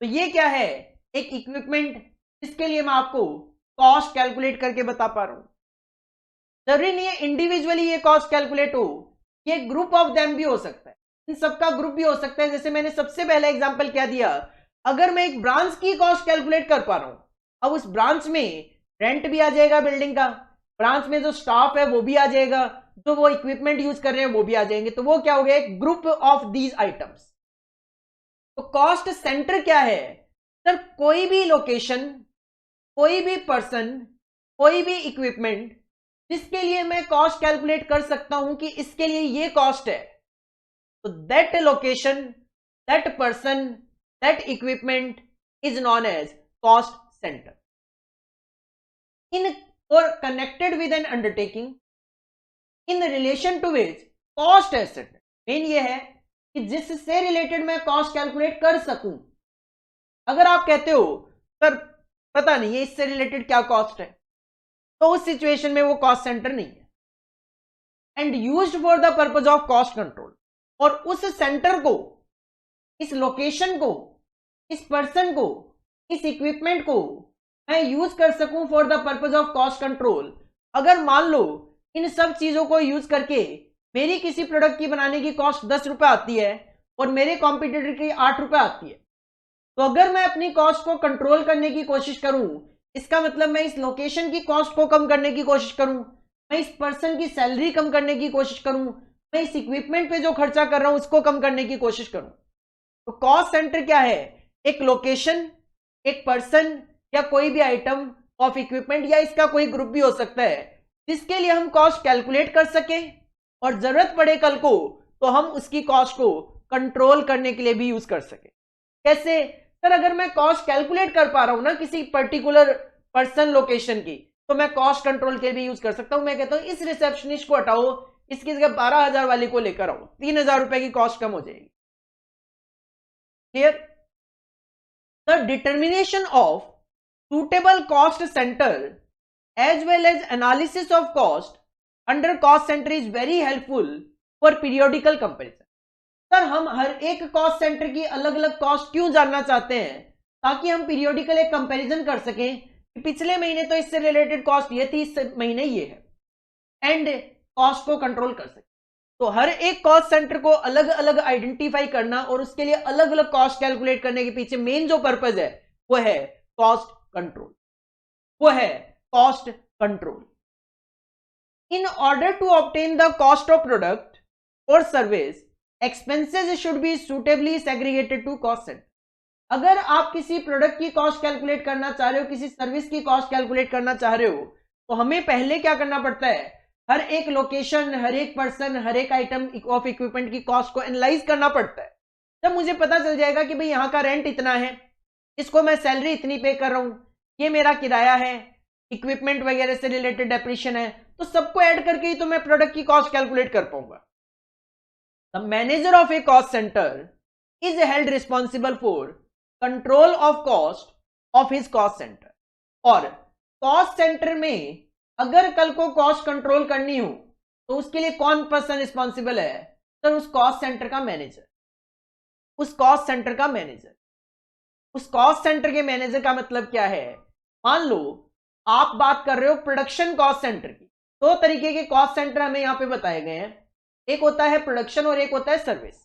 [SPEAKER 1] तो ये क्या है? एक इक्विपमेंट जिसके लिए मैं आपको कॉस्ट कैलकुलेट करके बता पा रहा हूं। जरूरी नहीं है इंडिविजुअली ये कॉस्ट कैलकुलेट हो, ये ग्रुप ऑफ देम भी हो सकता है, इन सबका ग्रुप भी हो सकता है। जैसे मैंने सबसे पहला एग्जांपल क्या दिया, अगर मैं एक ब्रांच की कॉस्ट कैलकुलेट कर पा रहा हूं, अब उस ब्रांच में रेंट भी आ जाएगा बिल्डिंग का, ब्रांच में जो स्टाफ है वो भी आ जाएगा, जो वो इक्विपमेंट यूज कर रहे हैं वो भी आ जाएंगे, तो वो क्या हो गया? एक ग्रुप ऑफ दीज आइटम्स। तो कॉस्ट सेंटर क्या है? सर कोई भी लोकेशन, कोई भी पर्सन, कोई भी इक्विपमेंट जिसके लिए मैं कॉस्ट कैलकुलेट कर सकता हूं कि इसके लिए ये कॉस्ट है, तो that location, that person, that equipment is known as cost centre. In और connected with an undertaking in relation to which cost asset, main ये है कि जिससे रिलेटेड मैं कॉस्ट कैलकुलेट कर सकूं। अगर आप कहते हो सर पता नहीं है इससे रिलेटेड क्या कॉस्ट है, तो उस सिचुएशन में वो कॉस्ट सेंटर नहीं है। And used for the purpose of cost control, और उस सेंटर को, इस लोकेशन को, इस पर्सन को, इस इक्विपमेंट को मैं यूज कर सकूं for the purpose of cost control. अगर मान लो इन सब चीजों को यूज करके मेरी किसी प्रोडक्ट की बनाने की कॉस्ट 10 रुपए आती है और मेरे कॉम्पिटिटर की 8 रुपए आती है, तो अगर मैं अपनी कॉस्ट को कंट्रोल करने की कोशिश करूं, इसका मतलब मैं इस लोकेशन की कॉस्ट को कम करने की कोशिश करूं, मैं इस पर्सन की सैलरी कम करने की कोशिश करूं, मैं इस इक्विपमेंट पे जो खर्चा कर रहा हूं उसको कम करने की कोशिश करूं। तो कॉस्ट सेंटर क्या है? एक लोकेशन, एक पर्सन या कोई भी आइटम ऑफ इक्विपमेंट या इसका कोई ग्रुप भी हो सकता है, जिसके लिए हम कॉस्ट कैलकुलेट कर सके और जरूरत पड़े कल को तो हम उसकी कॉस्ट को कंट्रोल करने के लिए भी यूज कर सके। कैसे सर? अगर मैं कॉस्ट कैलकुलेट कर पा रहा हूं ना किसी पर्टिकुलर पर्सन लोकेशन की, तो मैं कॉस्ट कंट्रोल के लिए भी यूज कर सकता हूं। मैं कहता हूं इस रिसेप्शनिस्ट को हटाओ, इसकी जगह 12,000 वाली को लेकर आओ, 3,000 रुपए की कॉस्ट कम हो जाएगी। Clear? The determination of suitable cost center as well as analysis of cost under cost center is very helpful for periodical comparison। Sir हम हर एक कॉस्ट सेंटर की अलग अलग कॉस्ट क्यों जानना चाहते हैं? ताकि हम पीरियोडिकल एक कंपैरिजन कर सकें कि पिछले महीने तो इससे रिलेटेड कॉस्ट ये थी, इस महीने ये है, एंड कॉस्ट को कंट्रोल कर सकें। तो हर एक कॉस्ट सेंटर को अलग अलग आइडेंटिफाई करना और उसके लिए अलग अलग कॉस्ट कैलकुलेट करने के पीछे मेन जो पर्पज है वो है कॉस्ट कंट्रोल, वो है cost control. In order to obtain the cost of product और service, expenses should be suitably segregated to cost centre. अगर आप किसी प्रोडक्ट की कॉस्ट कैलकुलेट करना चाह रहे हो, किसी सर्विस की कॉस्ट कैलकुलेट करना चाह रहे हो, तो हमें पहले क्या करना पड़ता है? हर एक लोकेशन, हर एक पर्सन, हर एक आइटम ऑफ इक्विपमेंट की कॉस्ट को एनालाइज करना पड़ता है। जब मुझे पता चल जाएगा कि भाई यहाँ का रेंट इतना है, इसको मैं सैलरी इतनी पे कर रहा हूं, ये मेरा किराया है, इक्विपमेंट वगैरह से रिलेटेड डेप्रिसिएशन है, तो सबको ऐड करके ही तो मैं प्रोडक्ट की कॉस्ट कैलकुलेट कर पाऊंगा। The manager of A cost centre is held responsible for control of cost of his cost centre. और कॉस्ट सेंटर में अगर कल को कॉस्ट कंट्रोल करनी हो तो उसके लिए कौन पर्सन रिस्पॉन्सिबल है? सर उस कॉस्ट सेंटर का मैनेजर, उस कॉस्ट सेंटर का मैनेजर। उस कॉस्ट सेंटर के मैनेजर का मतलब क्या है? मान लो आप बात कर रहे हो प्रोडक्शन कॉस्ट सेंटर की। दो तरीके के कॉस्ट सेंटर हमें यहां पे बताए गए हैं, एक होता है प्रोडक्शन और एक होता है सर्विस।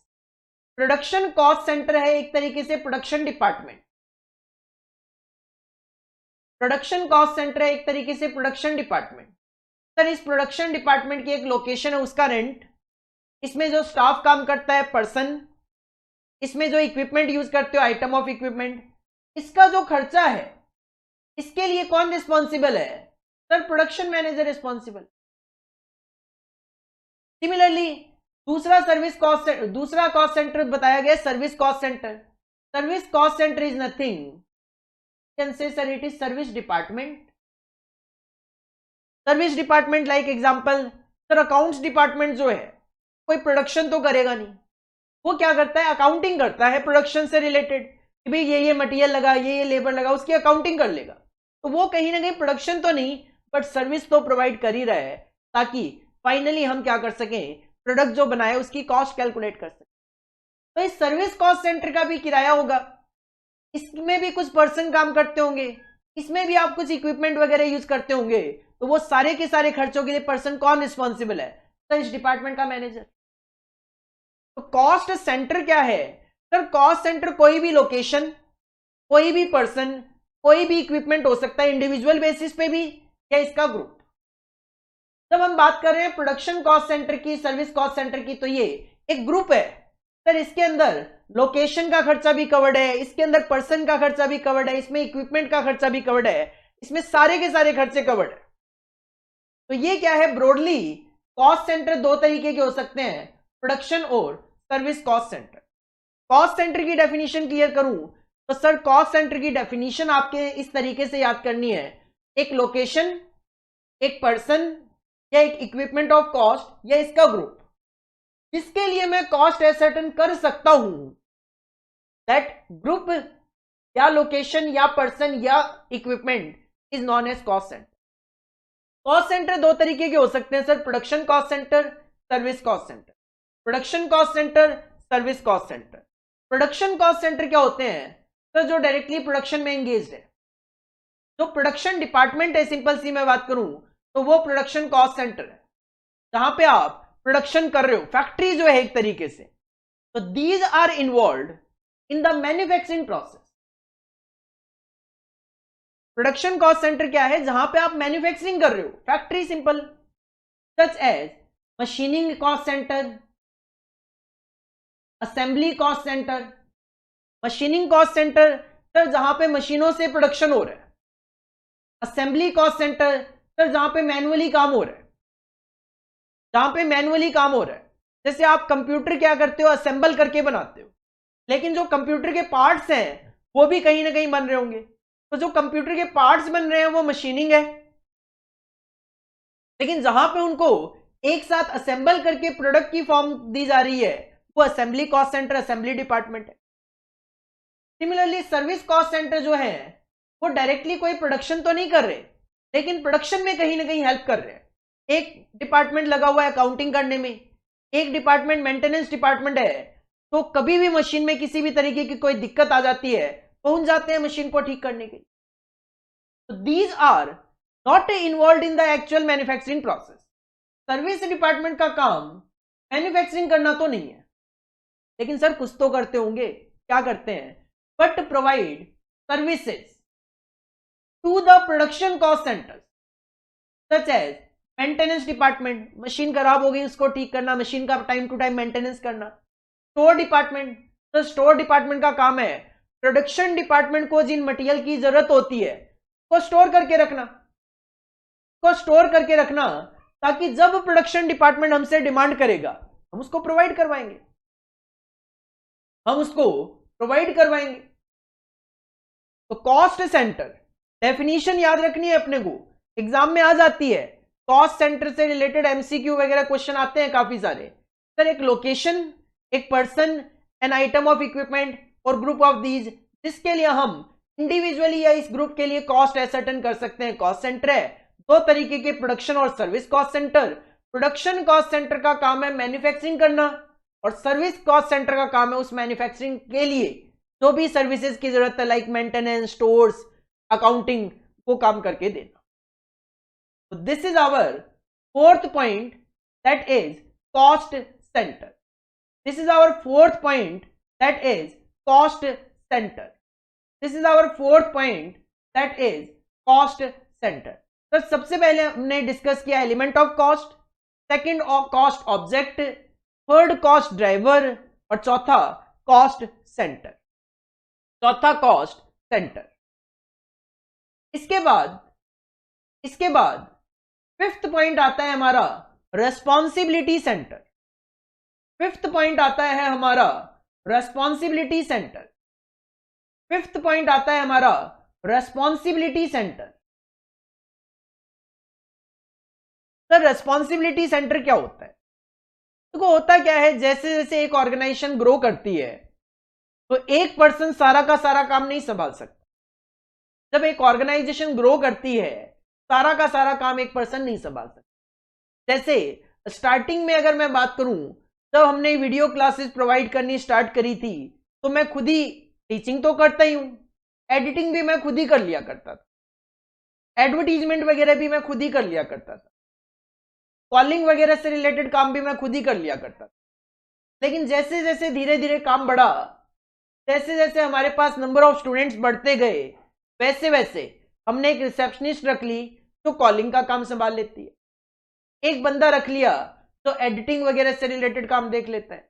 [SPEAKER 1] प्रोडक्शन कॉस्ट सेंटर है एक तरीके से production department, production cost centre है एक तरीके से प्रोडक्शन डिपार्टमेंट। सर इस प्रोडक्शन डिपार्टमेंट की एक लोकेशन है, उसका रेंट, इसमें जो स्टाफ काम करता है पर्सन, इसमें जो इक्विपमेंट यूज करते हो आइटम ऑफ इक्विपमेंट, इसका जो खर्चा है, इसके लिए कौन रिस्पॉन्सिबल है? Sir production manager responsible. Similarly दूसरा कॉस्ट सेंटर बताया गया service cost centre. Service cost centre is nothing, can say sir it is service department. Service department like example, sir accounts department जो है कोई प्रोडक्शन तो करेगा नहीं, वो क्या करता है? अकाउंटिंग करता है प्रोडक्शन से रिलेटेड कि भाई ये मटेरियल लगा, ये लेबर लगा, उसकी अकाउंटिंग कर लेगा। तो वो कहीं ना कहीं प्रोडक्शन तो नहीं बट सर्विस तो प्रोवाइड कर ही रहा है, ताकि फाइनली हम क्या कर सकें? प्रोडक्ट जो बनाए उसकी कॉस्ट कैलकुलेट कर सकें। तो इस सर्विस कॉस्ट सेंटर का भी किराया होगा, इसमें भी कुछ पर्सन काम करते होंगे, इसमें भी आप कुछ इक्विपमेंट वगैरह यूज करते होंगे, तो वो सारे के सारे खर्चों के लिए पर्सन कौन रिस्पॉन्सिबल है? सर इस डिपार्टमेंट का मैनेजर। तो कॉस्ट सेंटर क्या है? सर कॉस्ट सेंटर कोई भी लोकेशन, कोई भी पर्सन, कोई भी इक्विपमेंट हो सकता है, इंडिविजुअल बेसिस पे भी या इसका ग्रुप। जब हम बात कर रहे हैं प्रोडक्शन कॉस्ट सेंटर की, सर्विस कॉस्ट सेंटर की, तो ये एक ग्रुप है। सर इसके अंदर लोकेशन का खर्चा भी कवर्ड है, इसके अंदर पर्सन का खर्चा भी कवर्ड है, इसमें इक्विपमेंट का खर्चा भी कवर्ड है, इसमें सारे के सारे खर्चे कवर्ड है। तो ये क्या है? ब्रॉडली कॉस्ट सेंटर दो तरीके के हो सकते हैं, प्रोडक्शन और service cost centre. Cost centre की डेफिनेशन क्लियर करूं तो सर कॉस्ट सेंटर की डेफिनेशन आपके इस तरीके से याद करनी है, एक लोकेशन, एक पर्सन या एक इक्विपमेंट ऑफ कॉस्ट या इसका ग्रुप, जिसके लिए मैं कॉस्ट एसर्टेन कर सकता हूं, दैट ग्रुप या लोकेशन या पर्सन या equipment is known as cost centre. Cost centre दो तरीके के हो सकते हैं sir, production cost centre, service cost centre. Production cost centre, service cost centre. Production cost centre क्या होते हैं? सर जो डायरेक्टली प्रोडक्शन में एंगेज्ड है, जो प्रोडक्शन डिपार्टमेंट है, सिंपल सी मैं बात करूं तो वो प्रोडक्शन कॉस्ट सेंटर है, जहां पे आप प्रोडक्शन कर रहे हो, फैक्ट्री जो है एक तरीके से। तो these are involve in the manufacturing process. Production cost centre क्या है? जहां पे आप मैन्युफैक्चरिंग कर रहे हो, factory simple, such as machining cost centre, assembly cost centre. Machining cost centre sir जहां पे मशीनों से प्रोडक्शन हो रहा है, असेंबली कॉस्ट सेंटर, सर जहां पे मैनुअली काम हो रहा है, जहां पे मैनुअली काम हो रहा है, जैसे आप कंप्यूटर क्या करते हो, असेंबल करके बनाते हो, लेकिन जो कंप्यूटर के पार्ट्स हैं वो भी कहीं ना कहीं बन रहे होंगे, तो जो कंप्यूटर के पार्ट्स बन रहे हैं वो मशीनिंग है, लेकिन जहां पे उनको एक साथ असेंबल करके प्रोडक्ट की फॉर्म दी जा रही है वो assembly cost centre, assembly department है। सिमिलरली सर्विस कॉस्ट सेंटर जो है वो डायरेक्टली कोई प्रोडक्शन तो नहीं कर रहे, लेकिन प्रोडक्शन में कहीं ना कहीं हेल्प कर रहे हैं। एक डिपार्टमेंट लगा हुआ है अकाउंटिंग करने में, एक डिपार्टमेंट मेंटेनेंस डिपार्टमेंट है, तो कभी भी मशीन में किसी भी तरीके की कोई दिक्कत आ जाती है, पहुंच जाते हैं मशीन को ठीक करने के लिए। तो these are not involve in the actual manufacturing process. Service department का काम मैन्युफैक्चरिंग करना तो नहीं है, लेकिन सर कुछ तो करते होंगे, क्या करते हैं, but provide services to the production cost centres such as maintenance department, machine खराब हो गई उसको ठीक करना, मशीन का टाइम टू टाइम मेंटेनेंस करना। स्टोर डिपार्टमेंट, तो स्टोर डिपार्टमेंट का काम है प्रोडक्शन डिपार्टमेंट को जिन मटेरियल की जरूरत होती है को स्टोर करके रखना, ताकि जब प्रोडक्शन डिपार्टमेंट हमसे डिमांड करेगा हम उसको प्रोवाइड करवाएंगे, तो कॉस्ट सेंटर डेफिनेशन याद रखनी है अपने को, एग्जाम में आ जाती है, कॉस्ट सेंटर से रिलेटेड एमसीक्यू वगैरह क्वेश्चन आते हैं काफी सारे। सर एक लोकेशन, एक person, an item of equipment और ग्रुप ऑफ दीज, जिसके लिए हम इंडिविजुअली या इस ग्रुप के लिए कॉस्ट एसर्टेन कर सकते हैं, कॉस्ट सेंटर है। दो तरीके के, प्रोडक्शन और service cost centre. Production cost centre का काम है मैन्युफैक्चरिंग करना, और सर्विस कॉस्ट सेंटर का काम है उस मैन्युफैक्चरिंग के लिए जो भी सर्विसेज की जरूरत है, लाइक मेंटेनेंस, स्टोर्स, अकाउंटिंग, वो काम करके देना। So this is our fourth point, that is cost center. This is our fourth point, that is cost center. This is our fourth point, that is cost center. तो सबसे पहले हमने discuss किया element of cost, second cost object, third cost driver, और चौथा cost centre, इसके बाद fifth point आता है हमारा रेस्पॉन्सिबिलिटी सेंटर। फिफ्थ पॉइंट आता है हमारा responsibility centre. Sir responsibility centre क्या होता है? तो होता क्या है, जैसे जैसे एक ऑर्गेनाइजेशन ग्रो करती है तो एक पर्सन सारा का सारा काम नहीं संभाल सकता। जब एक ऑर्गेनाइजेशन ग्रो करती है सारा का सारा काम एक पर्सन नहीं संभाल सकता। जैसे स्टार्टिंग में अगर मैं बात करूं, जब हमने वीडियो क्लासेस प्रोवाइड करनी स्टार्ट करी थी तो मैं खुद ही टीचिंग तो करता ही हूं, एडिटिंग भी मैं खुद ही कर लिया करता था, एडवर्टीजमेंट वगैरह भी मैं खुद ही कर लिया करता था, कॉलिंग वगैरह से रिलेटेड काम भी मैं खुद ही कर लिया करता था। लेकिन जैसे जैसे धीरे धीरे काम बढ़ा, जैसे जैसे हमारे पास नंबर ऑफ स्टूडेंट्स बढ़ते गए, वैसे वैसे हमने एक रिसेप्शनिस्ट रख ली जो कॉलिंग का काम संभाल लेती है, एक बंदा रख लिया जो एडिटिंग वगैरह से रिलेटेड काम देख लेता है,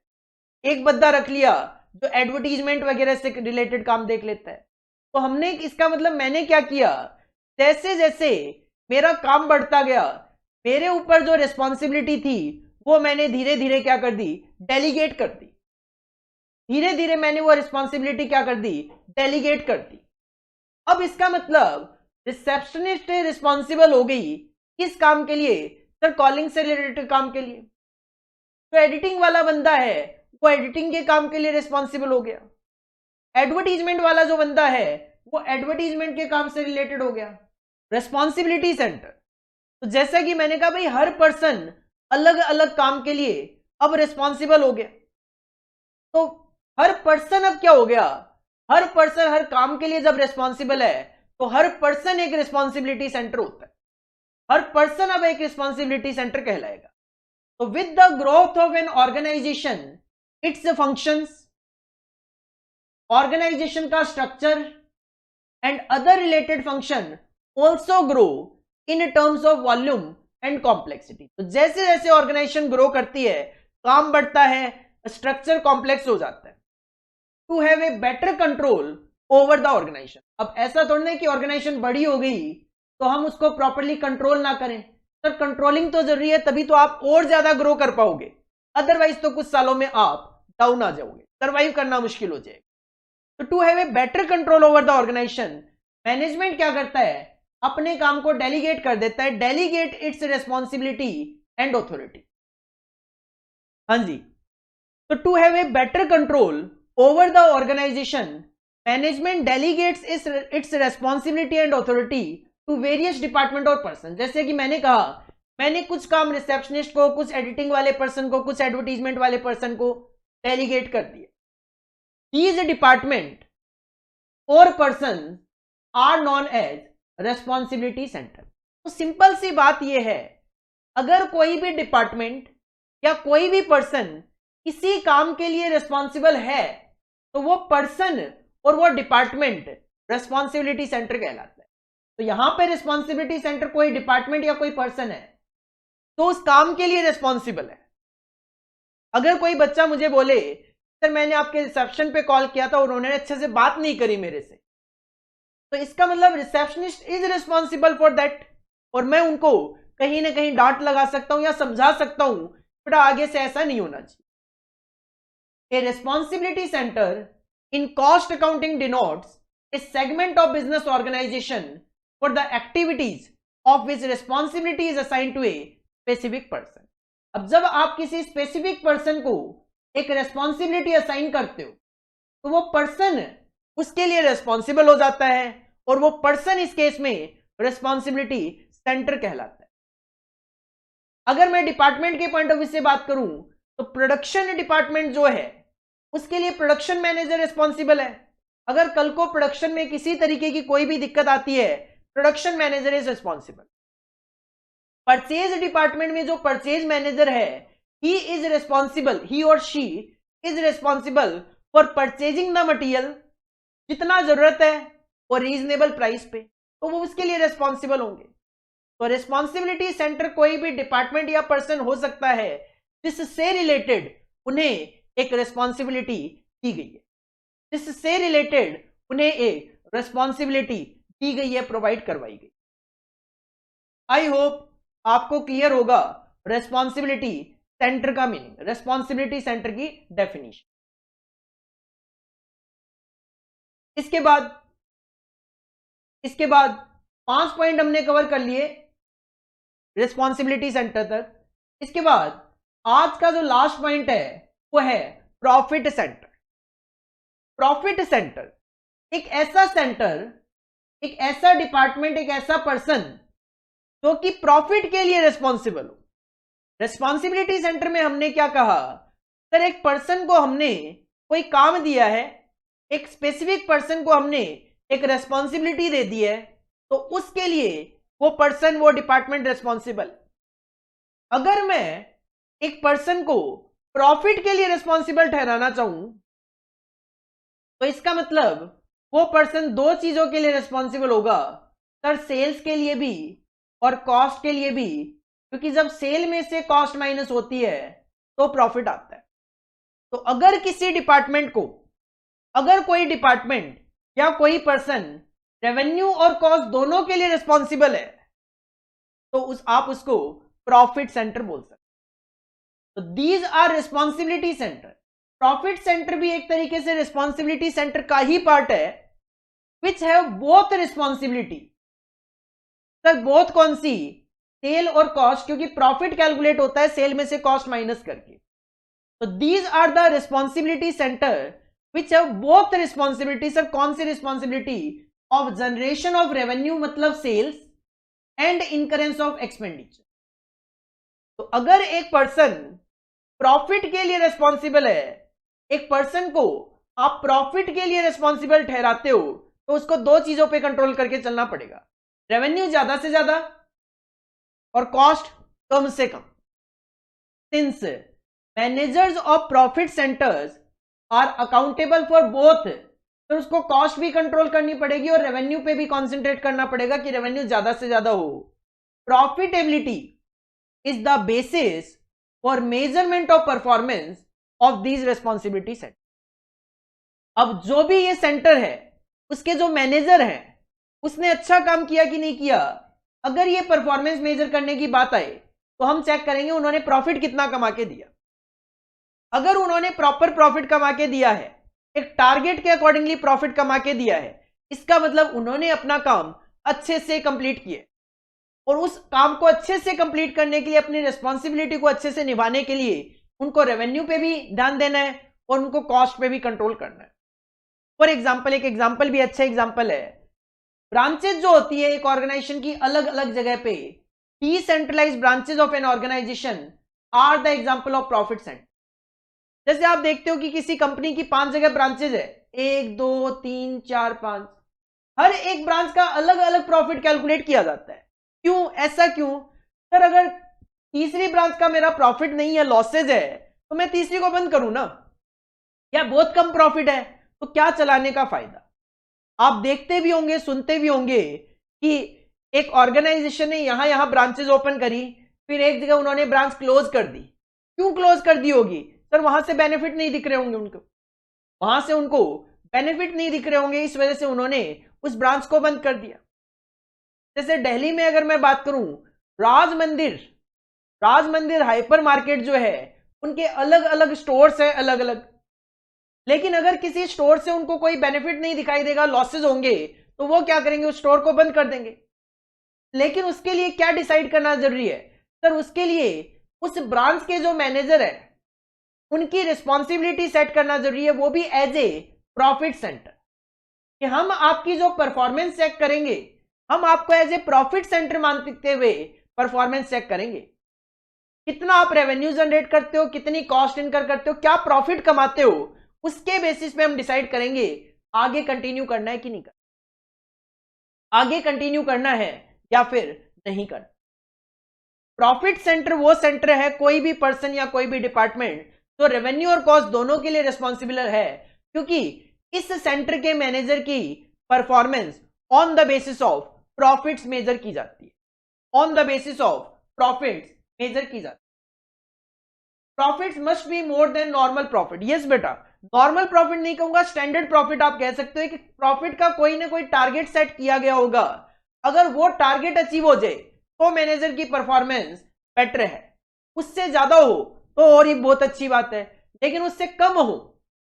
[SPEAKER 1] एक बंदा रख लिया जो एडवर्टीजमेंट वगैरह से रिलेटेड काम देख लेता है। तो हमने, इसका मतलब मैंने क्या किया, जैसे जैसे मेरा काम बढ़ता गया, मेरे ऊपर जो रिस्पॉन्सिबिलिटी थी वो मैंने धीरे धीरे क्या कर दी, डेलीगेट कर दी। धीरे धीरे मैंने वो रिस्पॉन्सिबिलिटी क्या कर दी, डेलीगेट कर दी। अब इसका मतलब रिसेप्शनिस्ट रिस्पॉन्सिबल हो गई किस काम के लिए, सर कॉलिंग से रिलेटेड काम के लिए। तो एडिटिंग वाला बंदा है वो एडिटिंग के काम के लिए रिस्पॉन्सिबल हो गया, एडवर्टीजमेंट वाला जो बंदा है वो एडवर्टीजमेंट के काम से रिलेटेड हो गया। रिस्पॉन्सिबिलिटी सेंटर, तो जैसा कि मैंने कहा भाई हर पर्सन अलग अलग काम के लिए अब रिस्पॉन्सिबल हो गया। तो हर पर्सन अब क्या हो गया, हर पर्सन हर काम के लिए जब रिस्पॉन्सिबल है तो हर पर्सन एक रिस्पॉन्सिबिलिटी सेंटर होता है, हर पर्सन अब एक रिस्पॉन्सिबिलिटी सेंटर कहलाएगा। तो with the growth of an organisation, its functions, organisation का structure and other related function also grow in terms of volume and complexity. तो जैसे जैसे ऑर्गेनाइजेशन ग्रो करती है, काम बढ़ता है, स्ट्रक्चर कॉम्प्लेक्स हो जाता है, to have a better control over the organisation. अब ऐसा थोड़ा नहीं कि ऑर्गेनाइजेशन बड़ी हो गई तो हम उसको प्रॉपरली कंट्रोल ना करें। सर कंट्रोलिंग तो जरूरी है, तभी तो आप और ज्यादा ग्रो कर पाओगे, अदरवाइज तो कुछ सालों में आप डाउन आ जाओगे, सर्वाइव करना मुश्किल हो जाएगा। तो to have a better control over the organisation, management क्या करता है, अपने काम को डेलीगेट कर देता है, delegate its responsibility and authority. हाँ जी, तो to have a better control over the organisation, management delegates its responsibility and authority to various department और पर्सन। जैसे कि मैंने कहा, मैंने कुछ काम रिसेप्शनिस्ट को, कुछ एडिटिंग वाले पर्सन को, कुछ एडवर्टीजमेंट वाले पर्सन को डेलीगेट कर दिया। These डिपार्टमेंट और person are known as responsibility centre. तो सिंपल सी बात यह है, अगर कोई भी डिपार्टमेंट या कोई भी पर्सन किसी काम के लिए रिस्पॉन्सिबल है, तो वो पर्सन और वो डिपार्टमेंट रेस्पॉन्सिबिलिटी सेंटर कहलाता है। तो यहां पे रिस्पॉन्सिबिलिटी सेंटर कोई डिपार्टमेंट या कोई पर्सन है तो उस काम के लिए रिस्पॉन्सिबल है। अगर कोई बच्चा मुझे बोले सर मैंने आपके रिसेप्शन पे कॉल किया था और उन्होंने अच्छे से बात नहीं करी मेरे से, तो इसका मतलब receptionist is responsible for that, और मैं उनको कहीं ना कहीं डांट लगा सकता हूं या समझा सकता हूं, बेटा आगे से ऐसा नहीं होना चाहिए। A responsibility centre in cost accounting denotes a segment of business organisation for the activities of which responsibility is assigned to a specific person. अब जब आप किसी स्पेसिफिक पर्सन को एक रेस्पॉन्सिबिलिटी असाइन करते हो तो वो पर्सन उसके लिए रेस्पॉन्सिबल हो जाता है, और वो पर्सन इस केस में रेस्पॉन्सिबिलिटी सेंटर कहलाता है। अगर मैं डिपार्टमेंट के पॉइंट ऑफ व्यू से बात करूं तो प्रोडक्शन डिपार्टमेंट जो है उसके लिए प्रोडक्शन मैनेजर रिस्पॉन्सिबल है। अगर कल को प्रोडक्शन में किसी तरीके की कोई भी दिक्कत आती है, production manager is responsible. Purchase department में जो परचेज मैनेजर है, he is responsible, he or she is responsible for purchasing the material जितना जरूरत है और रीजनेबल प्राइस पे, तो वो उसके लिए रिस्पॉन्सिबल होंगे। तो रिस्पॉन्सिबिलिटी सेंटर कोई भी डिपार्टमेंट या पर्सन हो सकता है जिससे रिलेटेड उन्हें एक रिस्पॉन्सिबिलिटी दी गई है, जिससे रिलेटेड उन्हें एक रिस्पॉन्सिबिलिटी दी गई है, प्रोवाइड करवाई गई। आई होप आपको क्लियर होगा रिस्पॉन्सिबिलिटी सेंटर का मीनिंग, रेस्पॉन्सिबिलिटी सेंटर की डेफिनेशन। इसके बाद 5 पॉइंट हमने कवर कर लिए रिस्पॉन्सिबिलिटी सेंटर तक। इसके बाद आज का जो लास्ट पॉइंट है वो है प्रॉफिट सेंटर। प्रॉफिट सेंटर एक ऐसा सेंटर, एक ऐसा डिपार्टमेंट, एक ऐसा पर्सन जो कि प्रॉफिट के लिए रिस्पॉन्सिबल हो। रिस्पॉन्सिबिलिटी सेंटर में हमने क्या कहा, सर एक पर्सन को हमने कोई काम दिया है, एक स्पेसिफिक पर्सन को हमने एक रिस्पॉन्सिबिलिटी दे दी है, तो उसके लिए वो पर्सन, वो डिपार्टमेंट रिस्पॉन्सिबल। अगर मैं एक पर्सन को प्रॉफिट के लिए रिस्पॉन्सिबल ठहराना चाहूं तो इसका मतलब वो पर्सन 2 चीजों के लिए रिस्पॉन्सिबल होगा, सर सेल्स के लिए भी और कॉस्ट के लिए भी, क्योंकि जब सेल में से कॉस्ट माइनस होती है तो प्रॉफिट आता है। तो अगर किसी डिपार्टमेंट को, अगर कोई डिपार्टमेंट या कोई पर्सन रेवेन्यू और कॉस्ट दोनों के लिए रिस्पॉन्सिबल है तो आप उसको प्रॉफिट सेंटर बोल सकते हैं। तो these our responsibility centre. Profit centre भी एक तरीके से रिस्पॉन्सिबिलिटी सेंटर का ही पार्ट है, which have both responsibility. Sir both कौन सी, सेल और कॉस्ट, क्योंकि प्रॉफिट कैलकुलेट होता है सेल में से कॉस्ट माइनस करके। तो these are the responsibility centre which have both responsibility. Sir कौन सी responsibility, of generation of revenue मतलब sales and incurrence of expenditure. तो अगर एक पर्सन प्रॉफिट के लिए रिस्पॉन्सिबल है, एक पर्सन को आप प्रॉफिट के लिए रिस्पॉन्सिबल ठहराते हो, तो उसको 2 चीजों पे कंट्रोल करके चलना पड़ेगा, रेवेन्यू ज्यादा से ज्यादा और कॉस्ट कम से कम। Since managers of profit centres are accountable for both, तो उसको कॉस्ट भी कंट्रोल करनी पड़ेगी और रेवेन्यू पे भी कॉन्सेंट्रेट करना पड़ेगा कि रेवेन्यू ज्यादा से ज्यादा हो। Profitability is the basis for measurement of performance of these responsibility centre. अब जो भी ये सेंटर है, उसके जो मैनेजर हैं, उसने अच्छा काम किया कि नहीं किया, अगर ये परफॉर्मेंस मेजर करने की बात आए तो हम चेक करेंगे उन्होंने प्रॉफिट कितना कमा के दिया। अगर उन्होंने प्रॉपर प्रॉफिट कमा के दिया है, एक टारगेट के अकॉर्डिंगली प्रॉफिट कमा के दिया है, इसका मतलब उन्होंने अपना काम अच्छे से कंप्लीट किया और उस काम को अच्छे से कंप्लीट करने के लिए, अपनी रिस्पॉन्सिबिलिटी को अच्छे से निभाने के लिए उनको रेवेन्यू पे भी ध्यान देना है और उनको कॉस्ट पे भी कंट्रोल करना है। फॉर एग्जाम्पल, एक एग्जाम्पल भी अच्छा एग्जाम्पल है, ब्रांचेस जो होती है एक ऑर्गेनाइजेशन की अलग अलग जगह पे, decentralised branches of an organisation are the example of profit centre. जैसे आप देखते हो कि किसी कंपनी की 5 जगह ब्रांचेस है, 1 2 3 4 5, हर एक ब्रांच का अलग अलग प्रॉफिट कैलकुलेट किया जाता है। क्यों, ऐसा क्यों सर? अगर तीसरी ब्रांच का मेरा प्रॉफिट नहीं है, लॉसेज है, तो मैं तीसरी को बंद करूं ना, या बहुत कम प्रॉफिट है तो क्या चलाने का फायदा। आप देखते भी होंगे, सुनते भी होंगे कि एक ऑर्गेनाइजेशन ने यहां यहां ब्रांचेस ओपन करी, फिर एक जगह उन्होंने ब्रांच क्लोज कर दी। क्यों क्लोज कर दी होगी सर? वहां से बेनिफिट नहीं दिख रहे होंगे उनको, वहां से उनको बेनिफिट नहीं दिख रहे होंगे, इस वजह से उन्होंने उस ब्रांच को बंद कर दिया। जैसे दिल्ली में अगर मैं बात करूं, राज मंदिर हाइपर मार्केट जो है, उनके अलग अलग स्टोर्स है, अलग अलग, लेकिन अगर किसी स्टोर से उनको कोई बेनिफिट नहीं दिखाई देगा, लॉसेज होंगे, तो वो क्या करेंगे, उस स्टोर को बंद कर देंगे। लेकिन उसके लिए क्या डिसाइड करना जरूरी है सर? उसके लिए उस ब्रांच के जो मैनेजर है उनकी रिस्पॉन्सिबिलिटी सेट करना जरूरी है, वो भी एज ए प्रॉफिट सेंटर, कि हम आपकी जो परफॉर्मेंस चेक करेंगे, हम आपको एज ए प्रॉफिट सेंटर मानते हुए परफॉर्मेंस चेक करेंगे। कितना आप रेवेन्यू जनरेट करते हो, कितनी कॉस्ट इनकर करते हो, क्या प्रॉफिट कमाते हो, उसके बेसिस पे हम डिसाइड करेंगे आगे कंटिन्यू करना है कि नहीं करना, आगे कंटिन्यू करना है या फिर नहीं करना। प्रॉफिट सेंटर वो सेंटर है, कोई भी पर्सन या कोई भी डिपार्टमेंट जो रेवेन्यू और कॉस्ट दोनों के लिए रिस्पॉन्सिबल है, क्योंकि इस सेंटर के मैनेजर की performance on the basis of profits measure की जाती है, on the basis of profits measure की जाती है। Profits must be more than normal profit. Yes बेटा, नॉर्मल प्रॉफिट नहीं कहूंगा, स्टैंडर्ड प्रॉफिट आप कह सकते हो कि प्रॉफिट का कोई ना कोई टारगेट सेट किया गया होगा, अगर वो टारगेट अचीव हो जाए तो मैनेजर की परफॉर्मेंस बेटर है, उससे ज्यादा हो तो और ही बहुत अच्छी बात है, लेकिन उससे कम हो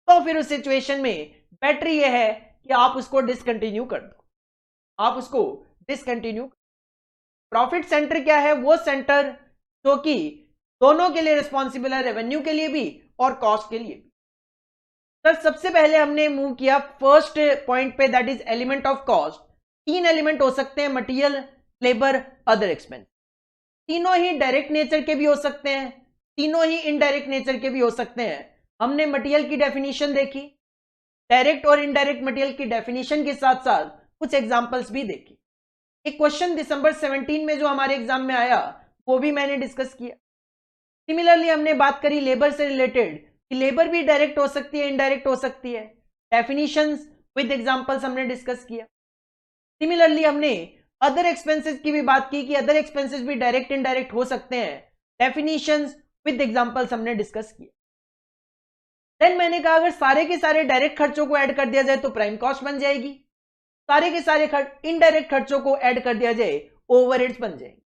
[SPEAKER 1] तो फिर उस सिचुएशन में बेटर ये है कि आप उसको डिसकंटिन्यू कर दो, आप उसको डिसकंटिन्यू। प्रॉफिट सेंटर क्या है? वो सेंटर जो कि दोनों के लिए रिस्पॉन्सिबल है, रेवेन्यू के लिए भी और कॉस्ट के लिए भी। सर सबसे पहले हमने मूव किया फर्स्ट पॉइंट पे, that is element of cost. 3 element हो सकते हैं, मटेरियल, लेबर, अदर एक्सपेंस। तीनों ही डायरेक्ट नेचर के भी हो सकते हैं, तीनों ही इनडायरेक्ट नेचर के भी हो सकते हैं। हमने मटेरियल की डेफिनेशन देखी, डायरेक्ट और इनडायरेक्ट मटेरियल की डेफिनेशन के साथ साथ कुछ एग्जांपल्स भी देखी। एक क्वेश्चन दिसंबर 17 में जो हमारे एग्जाम में आया वो भी मैंने डिस्कस किया। सिमिलरली हमने बात करी लेबर से रिलेटेड कि लेबर भी डायरेक्ट हो सकती है, इनडायरेक्ट हो सकती है, डेफिनेशंस विद एग्जांपल्स हमने डिस्कस किया। सिमिलरली हमने अदर एक्सपेंसेस की भी बात की कि अदर एक्सपेंसेस भी डायरेक्ट इनडायरेक्ट हो सकते हैं, डेफिनेशंस विद एग्जांपल्स हमने डिस्कस किया। देन मैंने कहा अगर सारे के सारे डायरेक्ट खर्चों को ऐड कर दिया जाए तो प्राइम कॉस्ट बन जाएगी, सारे के सारे इनडायरेक्ट खर्चों को ऐड कर दिया जाए ओवरहेड्स बन जाएंगे।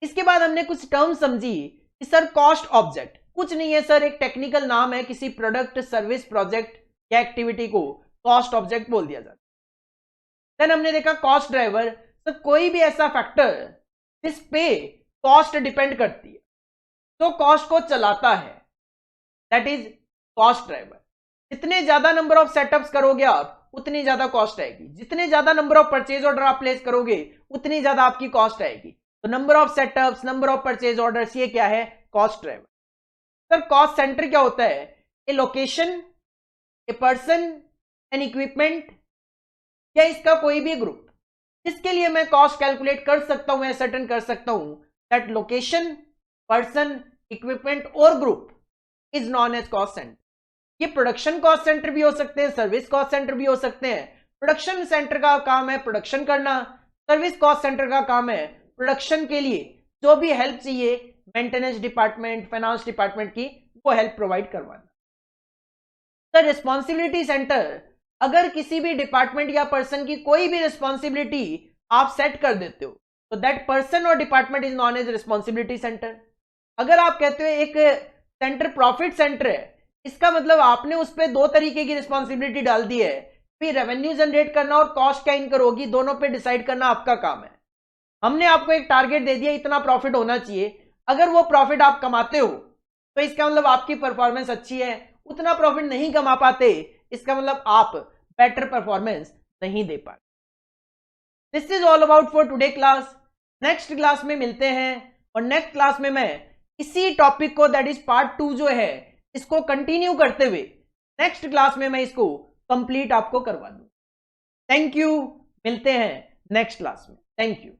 [SPEAKER 1] इसके बाद हमने कुछ टर्म समझी कि सर कॉस्ट ऑब्जेक्ट कुछ नहीं है सर, एक टेक्निकल नाम है किसी प्रोडक्ट, सर्विस, प्रोजेक्ट या एक्टिविटी को कॉस्ट ऑब्जेक्ट बोल दिया जाता है। देन हमने देखा कॉस्ट ड्राइवर, तो कोई भी ऐसा फैक्टर जिस पे कॉस्ट डिपेंड करती है तो कॉस्ट को चलाता है, दैट इज कॉस्ट ड्राइवर। जितने ज्यादा नंबर ऑफ सेटअप्स करोगे आप उतनी ज्यादा कॉस्ट आएगी, जितने ज्यादा नंबर ऑफ परचेज ऑर्डर आप प्लेस करोगे उतनी ज्यादा आपकी कॉस्ट आएगी। तो number of setups, number of purchase orders, ये क्या है? Cost driver. Sir cost centre क्या होता है? A location, a person, an equipment या इसका कोई भी ग्रुप जिसके लिए मैं कॉस्ट कैलकुलेट कर सकता हूं, सर्टेन कर सकता हूं दैट लोकेशन, पर्सन, इक्विपमेंट और group is known as cost centre. ये प्रोडक्शन कॉस्ट सेंटर भी हो सकते हैं, सर्विस कॉस्ट सेंटर भी हो सकते हैं। प्रोडक्शन सेंटर का काम है प्रोडक्शन करना, सर्विस कॉस्ट सेंटर का काम है प्रोडक्शन के लिए जो भी हेल्प चाहिए मेंटेनेंस डिपार्टमेंट, फाइनेंस डिपार्टमेंट की, वो हेल्प प्रोवाइड करवाना। सर रिस्पॉन्सिबिलिटी सेंटर, अगर किसी भी डिपार्टमेंट या पर्सन की कोई भी रिस्पॉन्सिबिलिटी आप सेट कर देते हो तो दैट पर्सन और department is known as responsibility centre. अगर आप कहते हो एक सेंटर प्रॉफिट सेंटर है, इसका मतलब आपने उस पर दो तरीके की रिस्पॉन्सिबिलिटी डाल दी है, फिर रेवेन्यू जनरेट करना और कॉस्ट क्या इनकर होगी, दोनों पे डिसाइड करना आपका काम है। हमने आपको एक टारगेट दे दिया, इतना प्रॉफिट होना चाहिए, अगर वो प्रॉफिट आप कमाते हो तो इसका मतलब आपकी परफॉर्मेंस अच्छी है, उतना प्रॉफिट नहीं कमा पाते इसका मतलब आप बेटर परफॉर्मेंस नहीं दे पाते। This is all about for today class. Next class में मिलते हैं और नेक्स्ट क्लास में मैं इसी टॉपिक को दैट इज पार्ट 2 जो है इसको कंटिन्यू करते हुए नेक्स्ट क्लास में मैं इसको कंप्लीट आपको करवा दूं। थैंक यू, मिलते हैं नेक्स्ट क्लास में। Thank you.